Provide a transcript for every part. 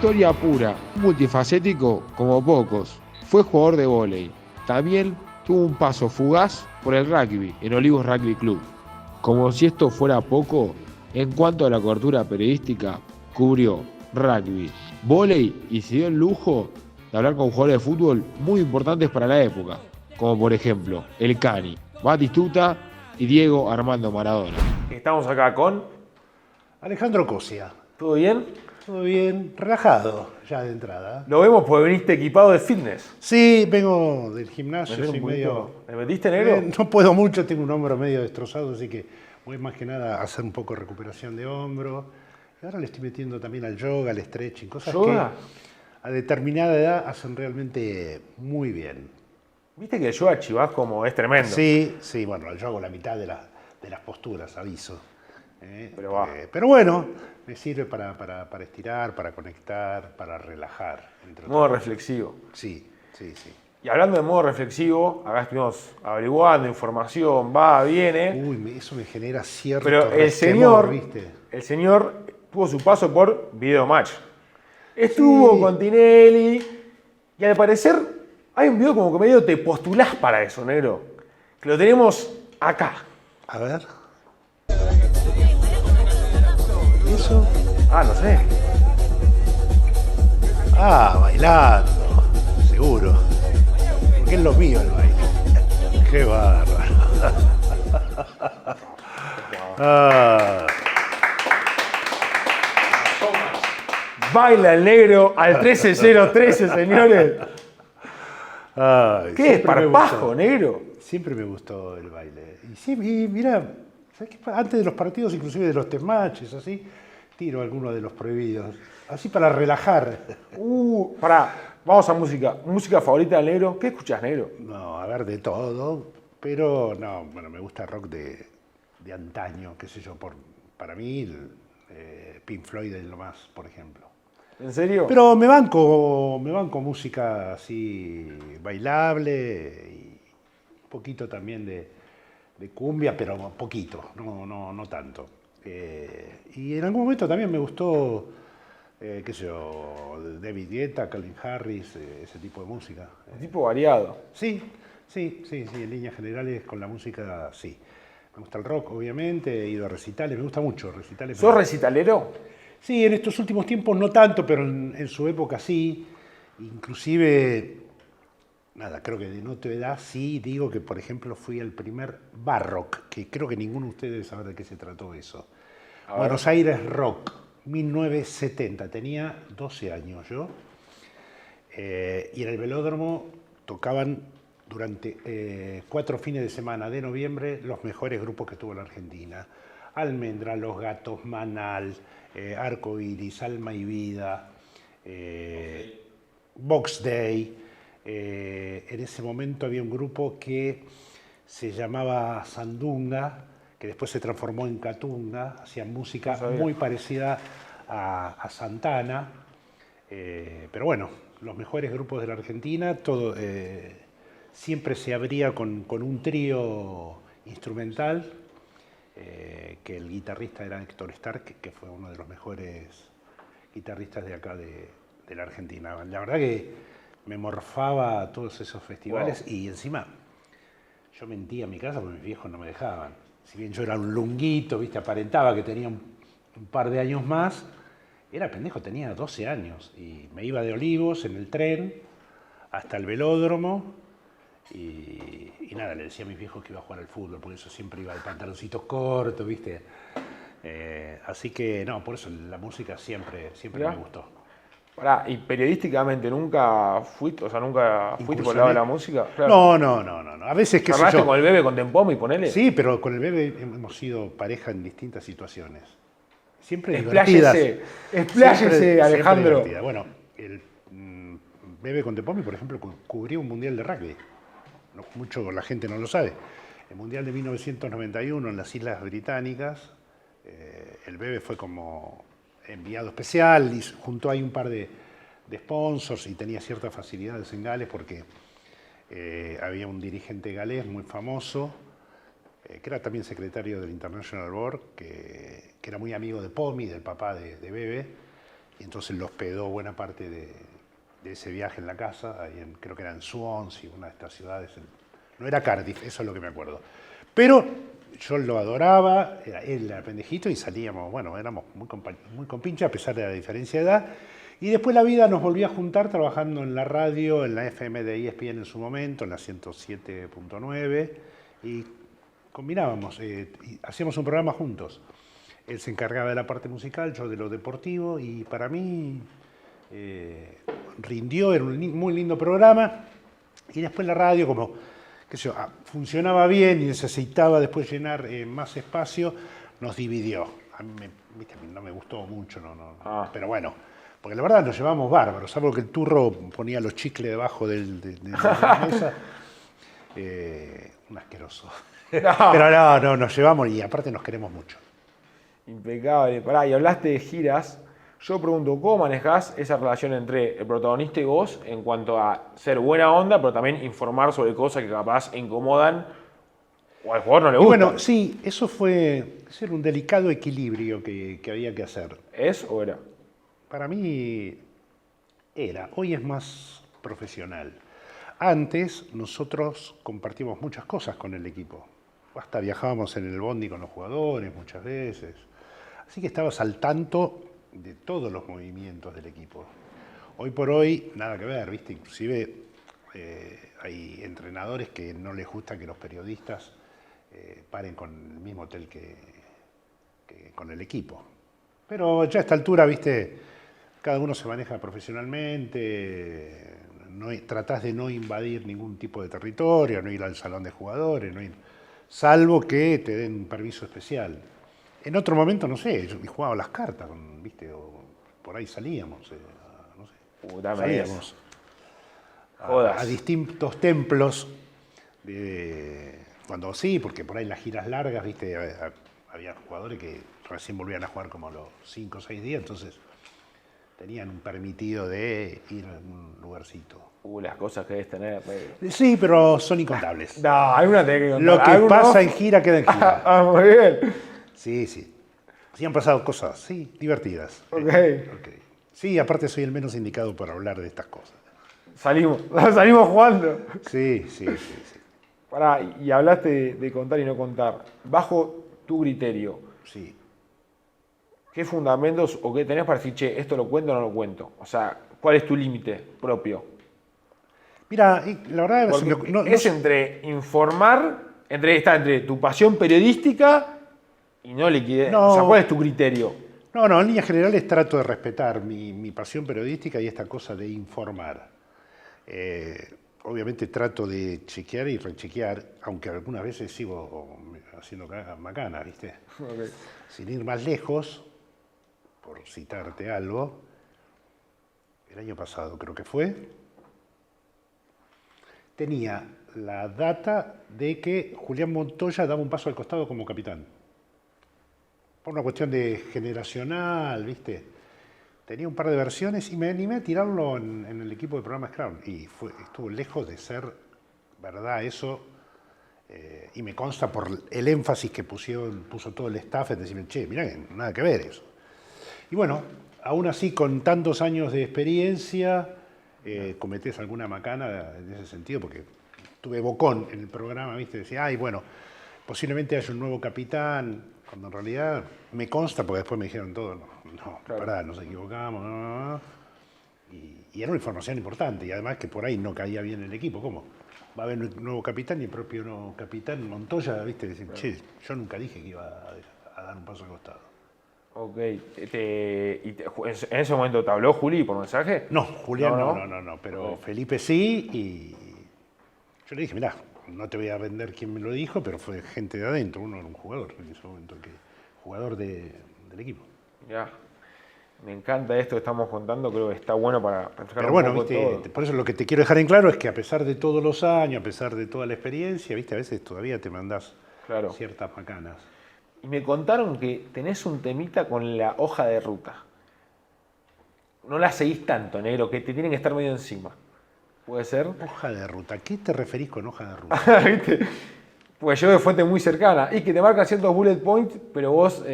Historia pura, multifacético como pocos. Fue jugador de vóley. También tuvo un paso fugaz por el rugby en Olivos Rugby Club. Como si esto fuera poco, en cuanto a la cobertura periodística, cubrió rugby, vóley y se dio el lujo de hablar con jugadores de fútbol muy importantes para la época, como por ejemplo el Cani, Batistuta y Diego Armando Maradona. Estamos acá con... Alejandro Cosia. ¿Todo bien? Todo bien, relajado ya de entrada. Lo vemos porque viniste equipado de fitness. Sí, vengo del gimnasio, ¿Me soy medio... ¿Me metiste, negro? No puedo mucho, tengo un hombro medio destrozado, así que voy más que nada a hacer un poco de recuperación de hombro. Y ahora le estoy metiendo también al yoga, al stretching, cosas ¿Yoga? que a determinada edad hacen realmente muy bien. Viste que el yoga chivas como es tremendo. Sí, sí, bueno, yo hago la mitad de las posturas, aviso. Pero bueno, me sirve para estirar, para conectar, para relajar. Modo reflexivo. Sí, sí, sí. Y hablando de modo reflexivo, acá estuvimos averiguando información, va, viene. Uy, eso me genera cierto Pero resquemor, ¿viste? el señor tuvo su paso por Videomatch. Estuvo con Tinelli y al parecer hay un video como que medio te postulás para eso, negro. Que lo tenemos acá. A ver. ¿Y eso? Ah, no sé. Ah, bailando. Seguro. Porque es lo mío el baile. Qué bárbaro. Ah. Baila el negro al 13-0-13, señores. Ay, ¿Qué es? siempre me ¿Parpajo, gustó. negro? Siempre me gustó el baile. Y sí, y mira, ¿sabes qué? Antes de los partidos, inclusive de los test matches, así, tiro alguno de los prohibidos. Así para relajar. Pará, vamos a música. ¿Música favorita del negro? ¿Qué escuchás, negro? No, a ver, de todo. Pero no, bueno, me gusta rock de antaño, qué sé yo. Para mí, Pink Floyd es lo más, por ejemplo. ¿En serio? Pero me banco música así bailable y un poquito también de cumbia, pero poquito, no tanto. Y en algún momento también me gustó, qué sé yo, David Guetta, Calvin Harris, ese tipo de música. Un tipo variado. Sí, en líneas generales con la música sí. Me gusta el rock, obviamente, he ido a recitales, me gusta mucho recitales. ¿Sos recitalero? Sí, en estos últimos tiempos no tanto, pero en su época sí. Inclusive, nada, creo que de no tu edad sí digo que, por ejemplo, fui al primer Barrock, que creo que ninguno de ustedes debe saber de qué se trató eso. Buenos Aires Rock, 1970, tenía 12 años yo. Y en el velódromo tocaban durante 4 fines de semana de noviembre los mejores grupos que tuvo la Argentina. Almendra, Los Gatos, Manal, Arco Iris, Alma y Vida, Box Day. En ese momento había un grupo que se llamaba Sandunga, que después se transformó en Catunga, hacían música muy parecida a Santana. Pero bueno, los mejores grupos de la Argentina, todo, siempre se abría con un trío instrumental. Que el guitarrista era Héctor Stark, que fue uno de los mejores guitarristas de acá de la Argentina. La verdad que me morfaba a todos esos festivales y encima yo mentía en mi casa porque mis viejos no me dejaban. Si bien yo era un lunguito, ¿viste? Aparentaba que tenía un par de años más, era pendejo, tenía 12 años y me iba de Olivos en el tren hasta el velódromo. Y nada, le decía a mis viejos que iba a jugar al fútbol, por eso siempre iba de pantaloncitos cortos, ¿viste? Así que, no, por eso la música siempre me gustó. Pará, ¿y periodísticamente nunca fuiste, nunca fuiste por el lado de la música? Claro. No. A veces, qué sé yo. con el Bebe con Tempomo y ponele? Sí, pero con el Bebe hemos sido pareja en distintas situaciones. Siempre divertidas. Expláyese, Alejandro. Siempre bueno, el Bebe con Tempomo, por ejemplo, cubrió un mundial de rugby. Mucho la gente no lo sabe. El Mundial de 1991 en las Islas Británicas, el Bebe fue como enviado especial y juntó ahí un par de sponsors y tenía ciertas facilidades en Gales porque había un dirigente galés muy famoso, que era también secretario del International Board, que era muy amigo de Pomi, del papá de Bebe, y entonces lo hospedó buena parte de ese viaje en la casa, ahí creo que era en Swansea, una de estas ciudades. No era Cardiff, eso es lo que me acuerdo. Pero yo lo adoraba, él era pendejito y salíamos, bueno, éramos muy compinches a pesar de la diferencia de edad. Y después la vida nos volvió a juntar trabajando en la radio, en la FM de ESPN en su momento, en la 107.9, y combinábamos, y hacíamos un programa juntos. Él se encargaba de la parte musical, yo de lo deportivo, y para mí rindió, era un muy lindo programa. Y después la radio, como qué sé yo, funcionaba bien y necesitaba después llenar más espacio, nos dividió. A mí, no me gustó mucho, pero bueno, porque la verdad nos llevamos bárbaros, salvo que el turro ponía los chicles debajo de la mesa. Un asqueroso. Pero no, nos llevamos y aparte nos queremos mucho. Impecable. Pará, y hablaste de giras. Yo pregunto, ¿cómo manejás esa relación entre el protagonista y vos en cuanto a ser buena onda, pero también informar sobre cosas que capaz incomodan o al jugador no le gusta? Bueno, sí, eso fue un delicado equilibrio que había que hacer. ¿Es o era? Para mí era. Hoy es más profesional. Antes nosotros compartimos muchas cosas con el equipo. Hasta viajábamos en el bondi con los jugadores muchas veces. Así que estabas al tanto de todos los movimientos del equipo. Hoy por hoy, nada que ver, ¿viste? Inclusive hay entrenadores que no les gusta que los periodistas paren con el mismo hotel que con el equipo. Pero ya a esta altura, ¿viste? Cada uno se maneja profesionalmente, tratás de no invadir ningún tipo de territorio, no ir al salón de jugadores, salvo que te den un permiso especial. En otro momento, no sé, yo jugaba las cartas, ¿viste? O por ahí salíamos, no sé. Salíamos a distintos templos, cuando sí, porque por ahí las giras largas, ¿viste? Había jugadores que recién volvían a jugar como a los 5 o 6 días, entonces tenían un permitido de ir a un lugarcito. Las cosas que debes tener. Sí, pero son incontables. No, alguna tenés que contar. Lo que pasa en gira queda en gira. Muy bien. Sí. Sí han pasado cosas, sí, divertidas. Okay. Sí, aparte soy el menos indicado para hablar de estas cosas. Salimos jugando. Sí. Pará, y hablaste de contar y no contar. Bajo tu criterio, sí. ¿Qué fundamentos o qué tenés para decir, che, esto lo cuento o no lo cuento? O sea, ¿cuál es tu límite propio? Mira, la verdad es entre informar, entre tu pasión periodística y no liquidez. No, o sea, ¿cuál es tu criterio? No, en líneas generales trato de respetar mi pasión periodística y esta cosa de informar. Obviamente trato de chequear y rechequear, aunque algunas veces sigo haciendo macana, ¿viste? Okay. Sin ir más lejos, por citarte algo, el año pasado creo que fue, tenía la data de que Julián Montoya daba un paso al costado como capitán. Por una cuestión de generacional, ¿viste? Tenía un par de versiones y me animé a tirarlo en el equipo de programas Crown. Y estuvo lejos de ser verdad eso. Y me consta por el énfasis que puso todo el staff en decirme, che, mirá, nada que ver eso. Y bueno, aún así, con tantos años de experiencia, cometés alguna macana en ese sentido, porque tuve bocón en el programa, ¿viste? Decía, bueno, posiblemente haya un nuevo capitán, cuando en realidad me consta, porque después me dijeron todo, claro. Pará, nos equivocamos, no. Y era una información importante, y además que por ahí no caía bien el equipo, ¿cómo? Va a haber un nuevo capitán y el propio nuevo capitán Montoya, ¿viste? Dicen, claro. Che, yo nunca dije que iba a dar un paso al costado. Ok. ¿En ese momento te habló Juli por mensaje? No, Julián no, pero okay. Felipe sí, y yo le dije, mirá, no te voy a vender quién me lo dijo, pero fue gente de adentro, uno era un jugador en ese momento, jugador del equipo. Ya, me encanta esto que estamos contando, creo que está bueno para reflejar pero bueno, un poco ¿viste? todo. Por eso lo que te quiero dejar en claro es que a pesar de todos los años, a pesar de toda la experiencia, ¿viste? A veces todavía te mandás ciertas macanas. Y me contaron que tenés un temita con la hoja de ruta. No la seguís tanto, negro, que te tienen que estar medio encima. ¿Puede ser? Hoja de ruta. ¿Qué te referís con hoja de ruta? ¿Viste? Pues yo de fuente muy cercana. Y que te marcan ciertos bullet points, pero vos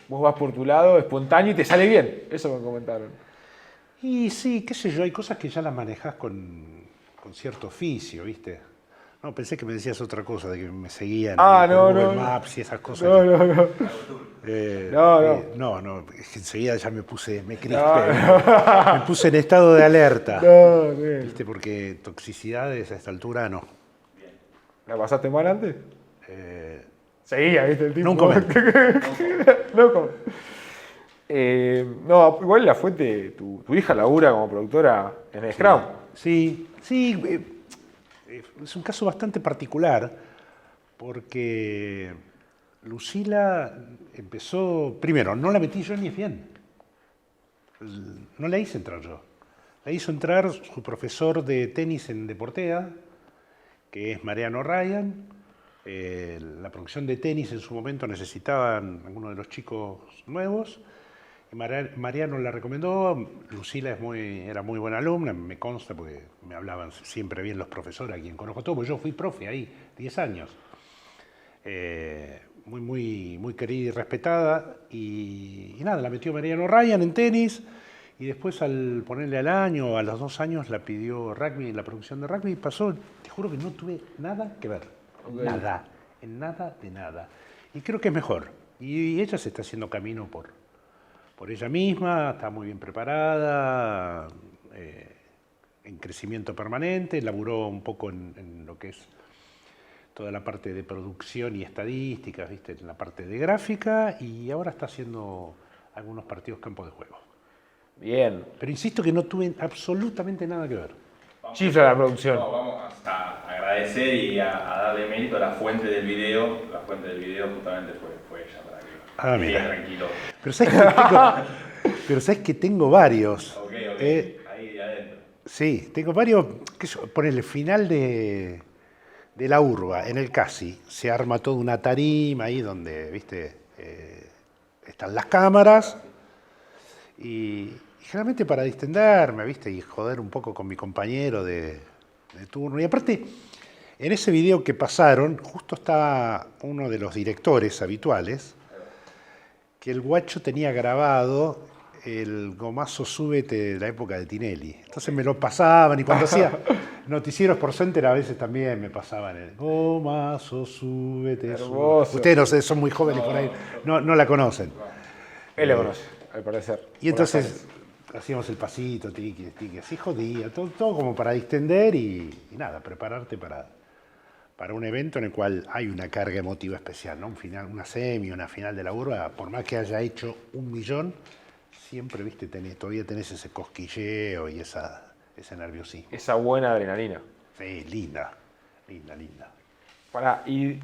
vas por tu lado, espontáneo y te sale bien. Eso me comentaron. Y sí, qué sé yo, hay cosas que ya las manejás con cierto oficio, ¿viste? No, pensé que me decías otra cosa, de que me seguían ahí por Google Maps y esas cosas. No, es que enseguida ya me crispé, me puse en estado de alerta. ¿Viste? Porque toxicidades a esta altura no. ¿La pasaste mal antes? Eh, Seguía, ¿viste? El tipo. No comento. No comento. No, igual La Fuente, tu hija labura como productora en el Scrum. Sí, es un caso bastante particular porque Lucila empezó, primero, no la metí yo ni es bien, no la hice entrar yo, la hizo entrar su profesor de tenis en Deportea, que es Mariano Ryan. La producción de tenis en su momento necesitaban algunos de los chicos nuevos. Y Mariano la recomendó. Lucila era muy buena alumna, me consta porque me hablaban siempre bien los profesores, a quien conozco todo, porque yo fui profe ahí 10 años. Muy querida y respetada. Y nada, la metió Mariano Ryan en tenis. Y después, al ponerle al año, a los 2 años, la pidió rugby, la producción de rugby. Y pasó, te juro que no tuve nada que ver. Okay. Nada, en nada de nada. Y creo que es mejor. Y ella se está haciendo camino por ella misma, está muy bien preparada, en crecimiento permanente, laburó un poco en lo que es toda la parte de producción y estadísticas, ¿viste? En la parte de gráfica, y ahora está haciendo algunos partidos campo de juego. Bien. Pero insisto que no tuve absolutamente nada que ver. Chifla la producción. No, vamos a agradecer y a darle mérito a la fuente del video. La fuente del video justamente fue ella, para que mira. Tranquilo. Pero sabes que tengo varios. Ok, ahí adentro. Sí, tengo varios. Por el final de la urba, en el Casi, se arma toda una tarima ahí donde, viste, están las cámaras. Y generalmente para distenderme, viste, y joder un poco con mi compañero de turno. Y aparte, en ese video que pasaron, justo estaba uno de los directores habituales, que el guacho tenía grabado el Gomazo Súbete de la época de Tinelli. Entonces me lo pasaban, y cuando hacía noticieros por Center a veces también me pasaban el Gomazo Súbete. Ustedes no sé, son muy jóvenes por ahí, no la conocen. Él la conoce, al parecer. Y entonces hacíamos el pasito, tiqui, así jodía, todo como para distender y nada, prepararte para un evento en el cual hay una carga emotiva especial, ¿no? Un final, una semi, una final de la urba, por más que haya hecho 1 millón, siempre, viste, todavía tenés ese cosquilleo y ese nerviosismo. Esa buena adrenalina. Sí, linda. Pará, y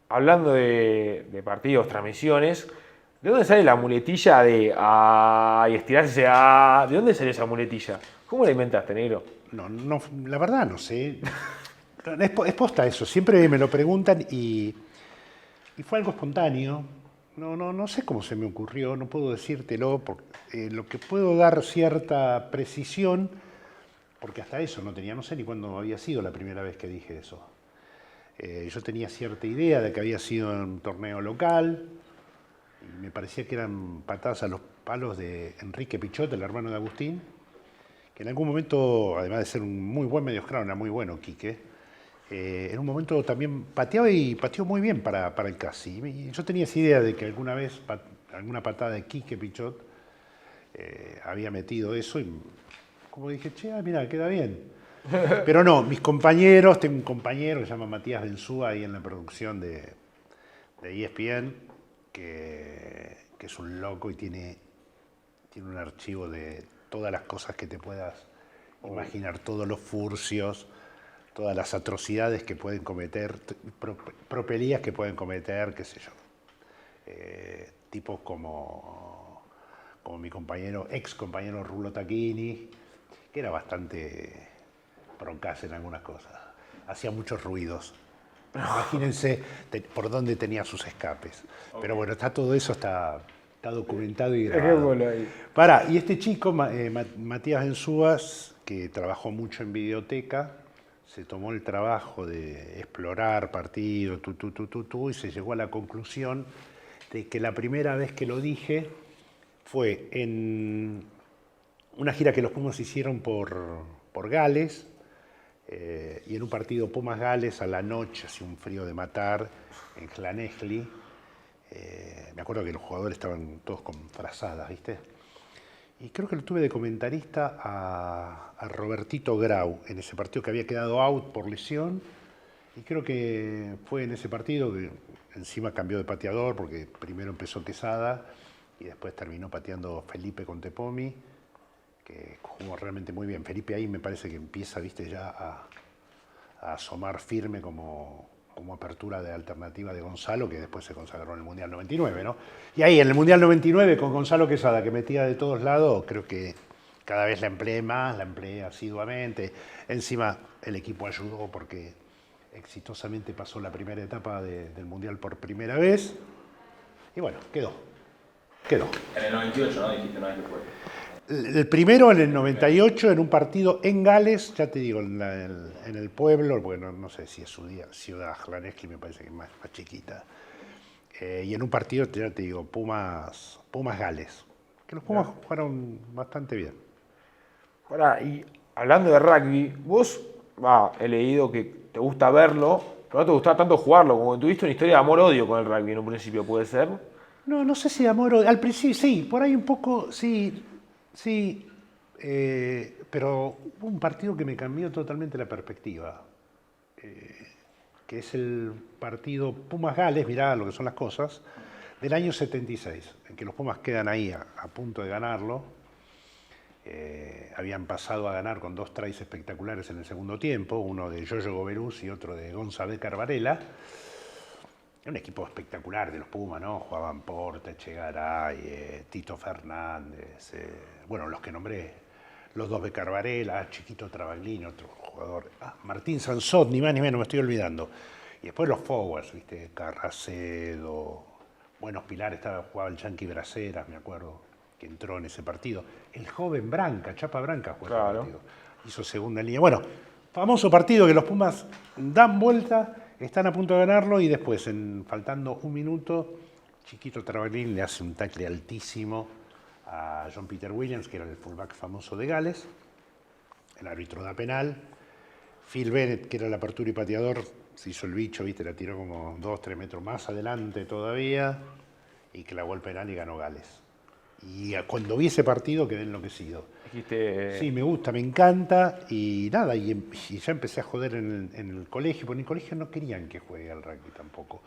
hablando de partidos, transmisiones, ¿de dónde sale la muletilla de y estirarse ¿De dónde sale esa muletilla? ¿Cómo la inventaste, negro? No, la verdad no sé. Es posta eso, siempre me lo preguntan y fue algo espontáneo. No sé cómo se me ocurrió, no puedo decírtelo, porque lo que puedo dar cierta precisión, porque hasta eso no sé ni cuándo había sido la primera vez que dije eso. Yo tenía cierta idea de que había sido en un torneo local, y me parecía que eran patadas a los palos de Enrique Pichot, el hermano de Agustín, que en algún momento, además de ser un muy buen mediocrano, era muy bueno Quique, en un momento también pateó muy bien para el Casi. Y yo tenía esa idea de que alguna vez, alguna patada de Quique Pichot, había metido eso, y como dije, mira, queda bien. Pero no, mis compañeros, tengo un compañero que se llama Matías Benzúa ahí en la producción de ESPN, que es un loco y tiene un archivo de todas las cosas que te puedas imaginar, todos los furcios, todas las atrocidades que pueden cometer, tropelías que pueden cometer, qué sé yo. Tipos como mi ex compañero Rulo Tacchini, que era bastante broncaz en algunas cosas, hacía muchos ruidos. Imagínense por dónde tenía sus escapes. Okay. Pero bueno, todo eso está documentado y grabado. Y este chico, Matías Benzúas, que trabajó mucho en videoteca, se tomó el trabajo de explorar partidos, y se llegó a la conclusión de que la primera vez que lo dije fue en una gira que los Pumas hicieron por Gales, y en un partido Pumas-Gales a la noche, hacía un frío de matar, en Llanelli. Me acuerdo que los jugadores estaban todos con frazadas, ¿viste? Y creo que lo tuve de comentarista a Robertito Grau, en ese partido que había quedado out por lesión. Y creo que fue en ese partido que encima cambió de pateador, porque primero empezó Quesada y después terminó pateando Felipe Contepomi, que jugó realmente muy bien. Felipe ahí me parece que empieza, viste, ya a asomar firme como apertura de alternativa de Gonzalo, que después se consagró en el Mundial 99, ¿no? Y ahí, en el Mundial 99, con Gonzalo Quesada, que metía de todos lados, creo que cada vez la empleé más, la empleé asiduamente. Encima, el equipo ayudó porque exitosamente pasó la primera etapa del Mundial por primera vez. Y bueno, quedó. En el 98, ¿no? Dijiste una vez que fue. El primero en el 98, en un partido en Gales, ya te digo, en el pueblo, bueno, no sé si es ciudad Llanelli, me parece que es más chiquita. Y en un partido, ya te digo, Pumas-Gales. Que los Pumas jugaron bastante bien. Ahora, y hablando de rugby, vos, he leído que te gusta verlo, pero no te gustaba tanto jugarlo, como que tuviste una historia de amor-odio con el rugby en un principio, ¿puede ser? No sé si de amor o... Al principio sí, por ahí un poco, sí, pero hubo un partido que me cambió totalmente la perspectiva, que es el partido Pumas-Gales, mirá lo que son las cosas, del año 76, en que los Pumas quedan ahí a punto de ganarlo. Habían pasado a ganar con 2 tries espectaculares en el segundo tiempo, uno de Yoyo Goberuz y otro de González Carvarela. Un equipo espectacular de los Pumas, ¿no? Jugaban Porte, Chegaray, Tito Fernández, bueno, los que nombré, los 2 de Carvarela, Chiquito Travaglini, otro jugador, Martín Sansot, ni más ni menos, me estoy olvidando. Y después los forwards, ¿viste? Carracedo, buenos pilares, jugaba el Yankee Braceras, me acuerdo, que entró en ese partido. El joven Branca, Chapa Branca jugó ese partido. Hizo segunda línea. Bueno, famoso partido que los Pumas dan vuelta, están a punto de ganarlo y después, faltando un minuto, Chiquito Travaglini le hace un tackle altísimo a John Peter Williams, que era el fullback famoso de Gales. El árbitro da penal. Phil Bennett, que era el apertura y pateador, se hizo el bicho, ¿viste? La tiró como 2-3 metros más adelante todavía y clavó el penal y ganó Gales. Y cuando vi ese partido quedé enloquecido. Dijiste... Sí, me gusta, me encanta y nada, y ya empecé a joder en el colegio, porque en el colegio no querían que juegue al rugby tampoco.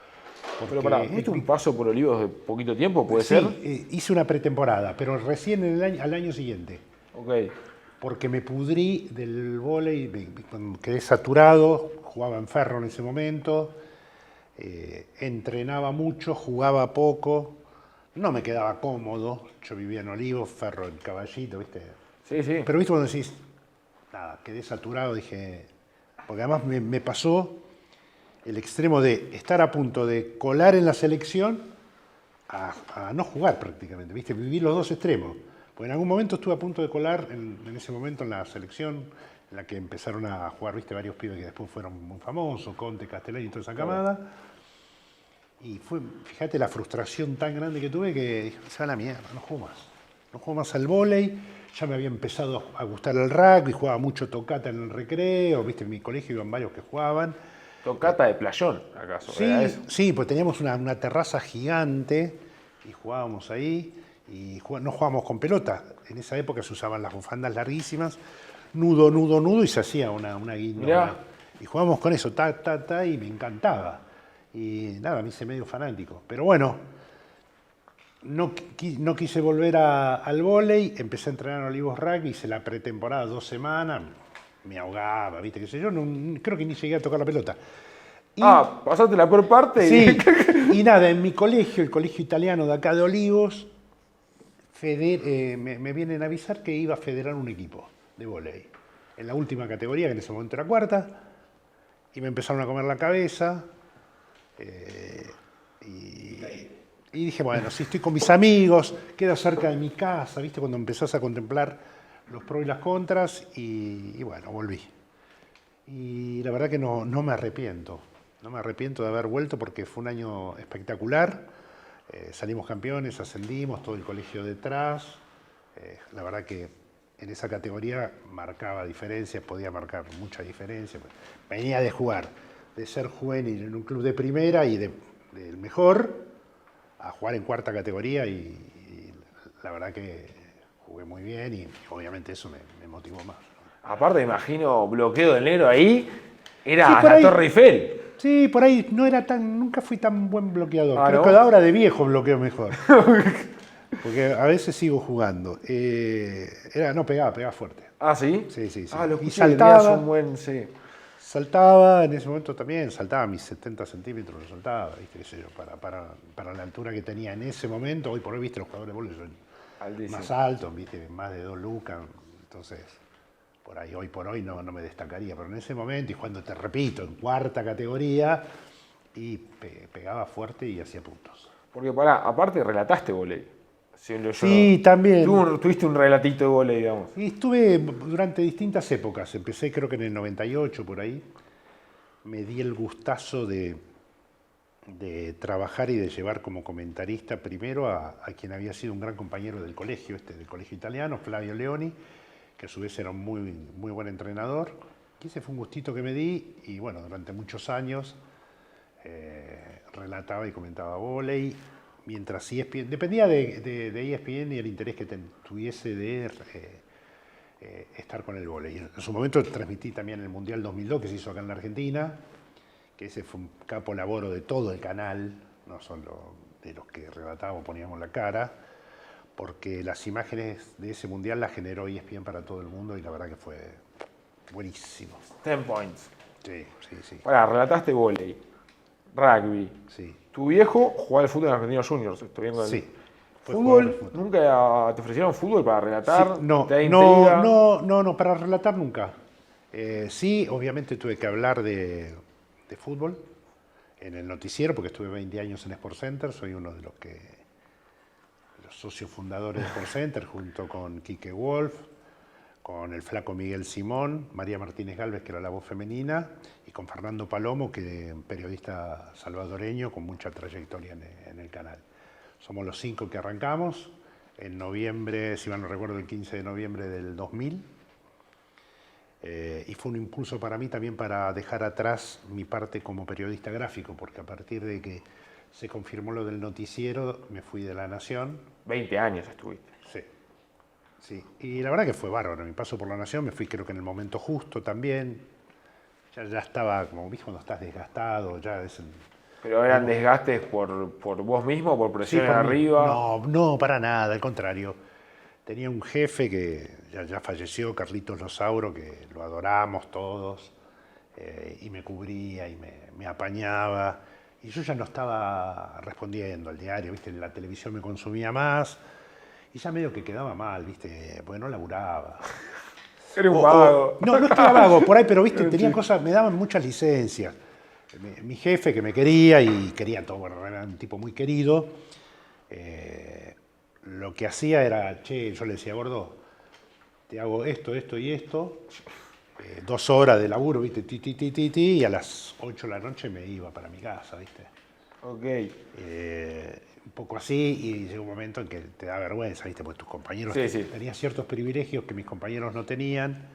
Pero pará, ¿tuviste un paso por Olivos de poquito tiempo, puede ser? Sí, hice una pretemporada, pero recién al año siguiente. Ok. Porque me pudrí del vóley, quedé saturado, jugaba en Ferro en ese momento, entrenaba mucho, jugaba poco, no me quedaba cómodo, yo vivía en Olivos, Ferro en Caballito, ¿viste? Sí, sí. Pero viste cuando decís, nada, quedé saturado, dije, porque además me pasó el extremo de estar a punto de colar en la selección a no jugar prácticamente, ¿viste? Viví los 2 extremos. Porque en algún momento estuve a punto de colar, en ese momento en la selección, en la que empezaron a jugar, ¿viste? Varios pibes que después fueron muy famosos, Conte, Castellani y toda esa camada. Y fíjate la frustración tan grande que tuve que dije, se va a la mierda, no juego más. No juego más al vóley, ya me había empezado a gustar el rugby, jugaba mucho tocata en el recreo, ¿viste? En mi colegio iban varios que jugaban. ¿Tocata de playón, acaso? Sí, pues teníamos una terraza gigante y jugábamos ahí y no jugábamos con pelota. En esa época se usaban las bufandas larguísimas, nudo y se hacía una guinda. Y jugábamos con eso, y me encantaba. Y nada, me hice medio fanático. Pero bueno, no quise volver al vóley, empecé a entrenar en Olivos Rugby, hice la pretemporada 2 semanas, me ahogaba, ¿viste? Qué sé yo, creo que ni llegué a tocar la pelota. Pasaste la peor parte. Sí, y nada, en mi colegio, el colegio italiano de acá de Olivos, me vienen a avisar que iba a federar un equipo de vóley. En la última categoría, que en ese momento era 4ª, y me empezaron a comer la cabeza. Y dije, bueno, si estoy con mis amigos, queda cerca de mi casa, ¿viste? Cuando empezás a contemplar los pros y las contras, y bueno, volví. Y la verdad que no me arrepiento. No me arrepiento de haber vuelto porque fue un año espectacular. Salimos campeones, ascendimos, todo el colegio detrás. La verdad que en esa categoría marcaba diferencias, podía marcar mucha diferencia. Venía de jugar, de ser juvenil en un club de primera y del mejor, a jugar en cuarta categoría y la verdad que jugué muy bien y obviamente eso me motivó más. Aparte, imagino, bloqueo del negro ahí, era Sí, por la ahí. Torre Eiffel. Sí, por ahí nunca fui tan buen bloqueador. Ah, Creo ¿no? que ahora de viejo bloqueo mejor. Porque a veces sigo jugando. Pegaba fuerte. Ah, ¿sí? Sí, sí, sí. Ah, lo Y escuché, que tenías saltaba. un buen, sí. Saltaba, en ese momento también, saltaba mis 70 centímetros, lo saltaba, ¿viste? Qué sé yo, para la altura que tenía en ese momento. Hoy por hoy, viste, los jugadores de vóley son Altísimo. más altos, viste, más de 2 lucas. Entonces, por ahí, hoy por hoy no me destacaría. Pero en ese momento, y cuando te repito, en cuarta categoría, y pegaba fuerte y hacía puntos. Porque aparte relataste vóley. Sí, también. Tuviste un relatito de vóley, digamos. Y estuve durante distintas épocas. Empecé creo que en el 98, por ahí. Me di el gustazo de trabajar y de llevar como comentarista primero a quien había sido un gran compañero del colegio italiano, Flavio Leoni, que a su vez era un muy, muy buen entrenador. Y ese fue un gustito que me di y bueno, durante muchos años relataba y comentaba vóley. Mientras ESPN, dependía de ESPN y el interés que tuviese de estar con el vóley. En su momento transmití también el Mundial 2002 que se hizo acá en la Argentina, que ese fue un capo laboro de todo el canal, no solo de los que relatábamos, poníamos la cara, porque las imágenes de ese Mundial las generó ESPN para todo el mundo y la verdad que fue buenísimo. 10 points. Sí, sí, sí. Relataste vóley, rugby. Sí. Tu viejo jugaba al fútbol en Argentinos Juniors. Estoy viendo Sí. Fue ¿Fútbol? jugador de fútbol. ¿Nunca te ofrecieron fútbol para relatar? Sí, no, ¿Te da intriga? no, para relatar nunca. Sí, obviamente tuve que hablar de fútbol en el noticiero, porque estuve 20 años en Sport Center, soy uno de los socios fundadores de Sport Center, junto con Quique Wolf, con el flaco Miguel Simón, María Martínez Gálvez, que era la voz femenina, y con Fernando Palomo, que es un periodista salvadoreño con mucha trayectoria en el canal. Somos los 5 que arrancamos, en noviembre, si mal no recuerdo, el 15 de noviembre del 2000, y fue un impulso para mí también para dejar atrás mi parte como periodista gráfico, porque a partir de que se confirmó lo del noticiero, me fui de La Nación. 20 años estuviste. Sí, sí. Y la verdad que fue bárbaro. Mi paso por La Nación me fui creo que en el momento justo también. Ya estaba, como viste, cuando estás desgastado, ya es... ¿Pero eran desgastes por vos mismo, por presión por mí. arriba? No, para nada, al contrario. Tenía un jefe que ya falleció, Carlitos Losauro, que lo adoramos todos, y me cubría y me apañaba. Y yo ya no estaba respondiendo al diario, ¿viste? La televisión me consumía más, y ya medio que quedaba mal, ¿viste? Porque no laburaba. Era un vago. No estaba vago por ahí, pero ¿viste? Tenía cosas, me daban muchas licencias. Mi jefe, que me quería y quería todo, bueno, era un tipo muy querido, lo que hacía era, yo le decía, gordo, te hago esto, esto y esto, 2 horas de laburo, ¿viste? Y a las 8 de la noche me iba para mi casa, ¿viste? Ok. Un poco así, y llega un momento en que te da vergüenza, ¿viste? Porque tus compañeros Sí. tenían ciertos privilegios que mis compañeros no tenían,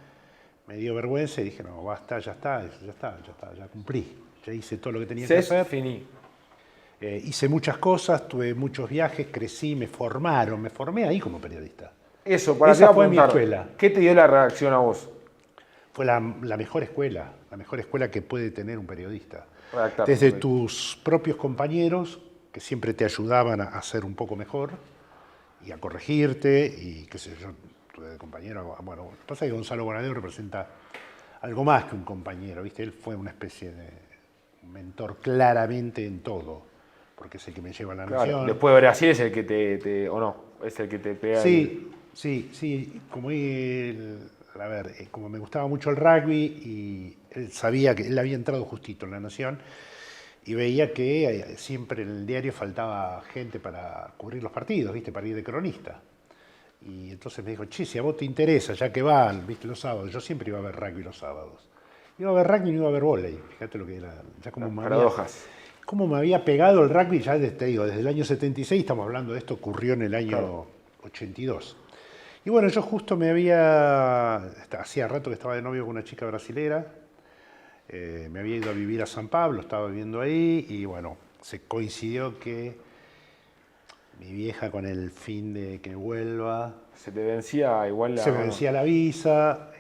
me dio vergüenza y dije, no, basta, ya cumplí. Ya hice todo lo que tenía que hacer. Finí. Hice muchas cosas, tuve muchos viajes, crecí, me formé ahí como periodista. Eso, para Esa te fue mi preguntar, escuela. ¿qué te dio la reacción a vos? Fue la mejor escuela que puede tener un periodista. Redactar, Desde ok. tus propios compañeros, que siempre te ayudaban a ser un poco mejor y a corregirte, y qué sé yo, tuve de compañero, bueno, lo que pasa es que Gonzalo Bonadeo representa algo más que un compañero, ¿viste? Él fue una especie de mentor claramente en todo, porque es el que me lleva a La Nación. Claro, después de Brasil es el que te o no, es el que te pega. Sí, como como me gustaba mucho el rugby y él sabía que él había entrado justito en La Nación y veía que siempre en el diario faltaba gente para cubrir los partidos, ¿viste? Para ir de cronista. Y entonces me dijo, si a vos te interesa, ya que van, ¿viste? Los sábados, yo siempre iba a ver rugby los sábados. Iba a ver rugby y no iba a ver vóley, fíjate lo que era, ya como paradojas. cómo me había pegado el rugby, ya te digo, desde el año 76, estamos hablando de esto, ocurrió en el año 82. Y bueno, yo justo hacía rato que estaba de novio con una chica brasilera, me había ido a vivir a San Pablo, estaba viviendo ahí y bueno, se coincidió que mi vieja con el fin de que vuelva... Se te vencía igual Se me vencía la visa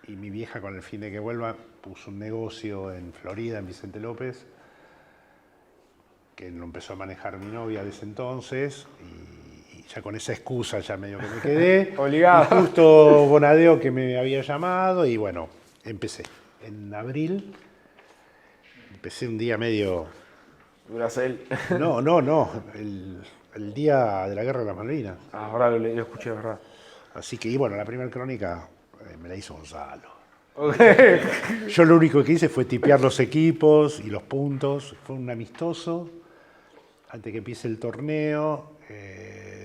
y mi vieja con el fin de que vuelva puso un negocio en Florida, en Vicente López, que lo empezó a manejar mi novia desde entonces y ya con esa excusa ya medio que me quedé. Obligado. Y justo Bonadeo que me había llamado y bueno, empecé. En abril empecé un día medio... Brasil. No, el día de la Guerra de las Malvinas. Ah, ahora lo escuché, ¿verdad? Así que, y bueno, la primera crónica me la hizo Gonzalo. Okay. Yo lo único que hice fue tipear los equipos y los puntos. Fue un amistoso antes que empiece el torneo,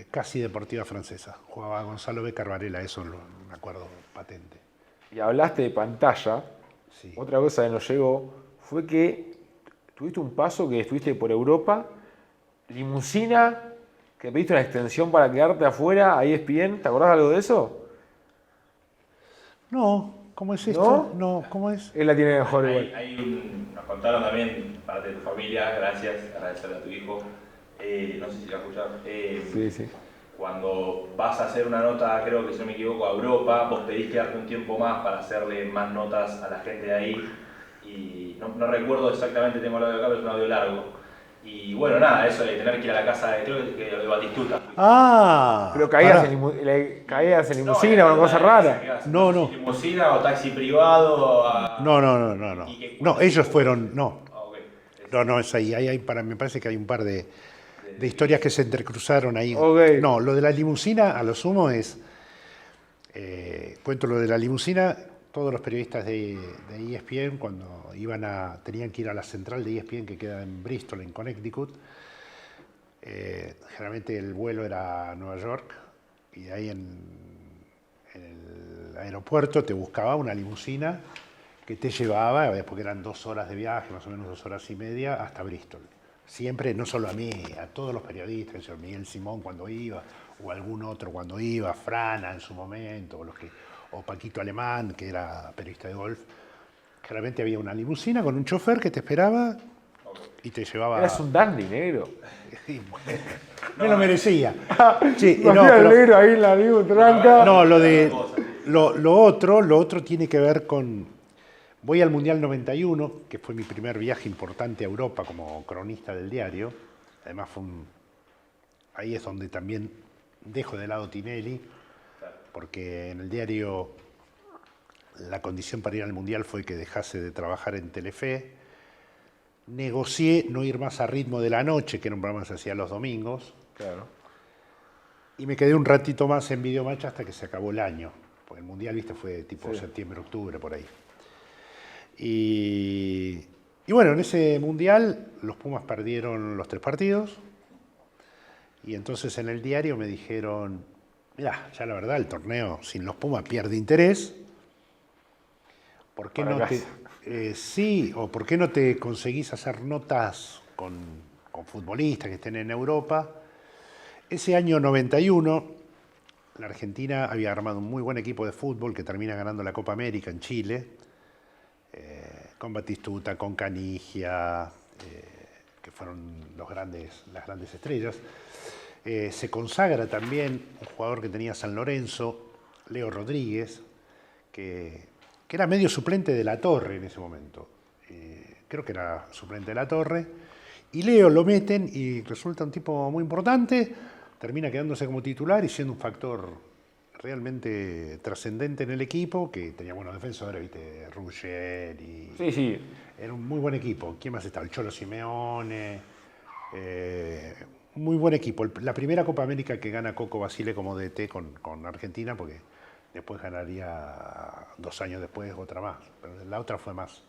casi Deportiva Francesa. Jugaba Gonzalo Becar Varela, eso me acuerdo patente. Y hablaste de pantalla. Sí. Otra cosa que nos llegó fue que tuviste un paso que estuviste por Europa, limusina, que pediste una extensión para quedarte afuera a ESPN. ¿Te acordás algo de eso? No, ¿cómo es esto? No, ¿cómo es? Él la tiene mejor igual. Nos contaron también, parte de tu familia, gracias, agradecerle a tu hijo. No sé si lo va a escuchar. Sí. Cuando vas a hacer una nota, creo que si no me equivoco, a Europa, vos pedís quedarte un tiempo más para hacerle más notas a la gente de ahí. Y no recuerdo exactamente, tengo el audio acá, pero es un audio largo. Y bueno, nada, eso de tener que ir a la casa de, creo que de Batistuta. Ah, Pero caías en limusina o una cosa rara. No. Limusina o taxi privado. No. No, ellos fueron, no. Ah, okay. No, es ahí. Me parece que hay un par de historias que se entrecruzaron ahí. Okay. No, lo de la limusina, a lo sumo es... cuento lo de la limusina. Todos los periodistas de ESPN, cuando tenían que ir a la central de ESPN que queda en Bristol, en Connecticut, generalmente el vuelo era a Nueva York y de ahí en el aeropuerto te buscaba una limusina que te llevaba, porque eran 2 horas de viaje, más o menos 2 horas y media, hasta Bristol. Siempre, no solo a mí, a todos los periodistas, el señor Miguel Simón cuando iba, o algún otro cuando iba, Frana en su momento, o Paquito Alemán, que era periodista de golf. Generalmente había una limusina con un chofer que te esperaba y te llevaba... Eras un dandy, negro. Me lo merecía. Sí, el negro ahí en la tranca. No, lo otro tiene que ver con... Voy al Mundial 91, que fue mi primer viaje importante a Europa como cronista del diario. Además ahí es donde también dejo de lado Tinelli, porque en el diario la condición para ir al Mundial fue que dejase de trabajar en Telefe. Negocié no ir más a Ritmo de la Noche, que era un programa que se hacía los domingos. Claro. Y me quedé un ratito más en Videomatch hasta que se acabó el año. Porque el Mundial, viste, fue tipo septiembre, octubre, por ahí. Y bueno, en ese Mundial los Pumas perdieron los 3 partidos. Y entonces en el diario me dijeron... Mirá, ya la verdad, el torneo sin los Pumas pierde interés. ¿Por qué ¿por qué no te conseguís hacer notas con futbolistas que estén en Europa? Ese año 91, la Argentina había armado un muy buen equipo de fútbol que termina ganando la Copa América en Chile, con Batistuta, con Canigia, que fueron las grandes estrellas. Se consagra también un jugador que tenía San Lorenzo, Leo Rodríguez, que era medio suplente de La Torre en ese momento. Creo que era suplente de La Torre. Y Leo lo meten y resulta un tipo muy importante, termina quedándose como titular y siendo un factor realmente trascendente en el equipo, que tenía buenos defensores, ¿viste? Ruggeri. Sí. Era un muy buen equipo. ¿Quién más estaba? El Cholo Simeone. Muy buen equipo. La primera Copa América que gana Coco Basile como DT con Argentina, porque después ganaría 2 años después otra más. Pero la otra fue más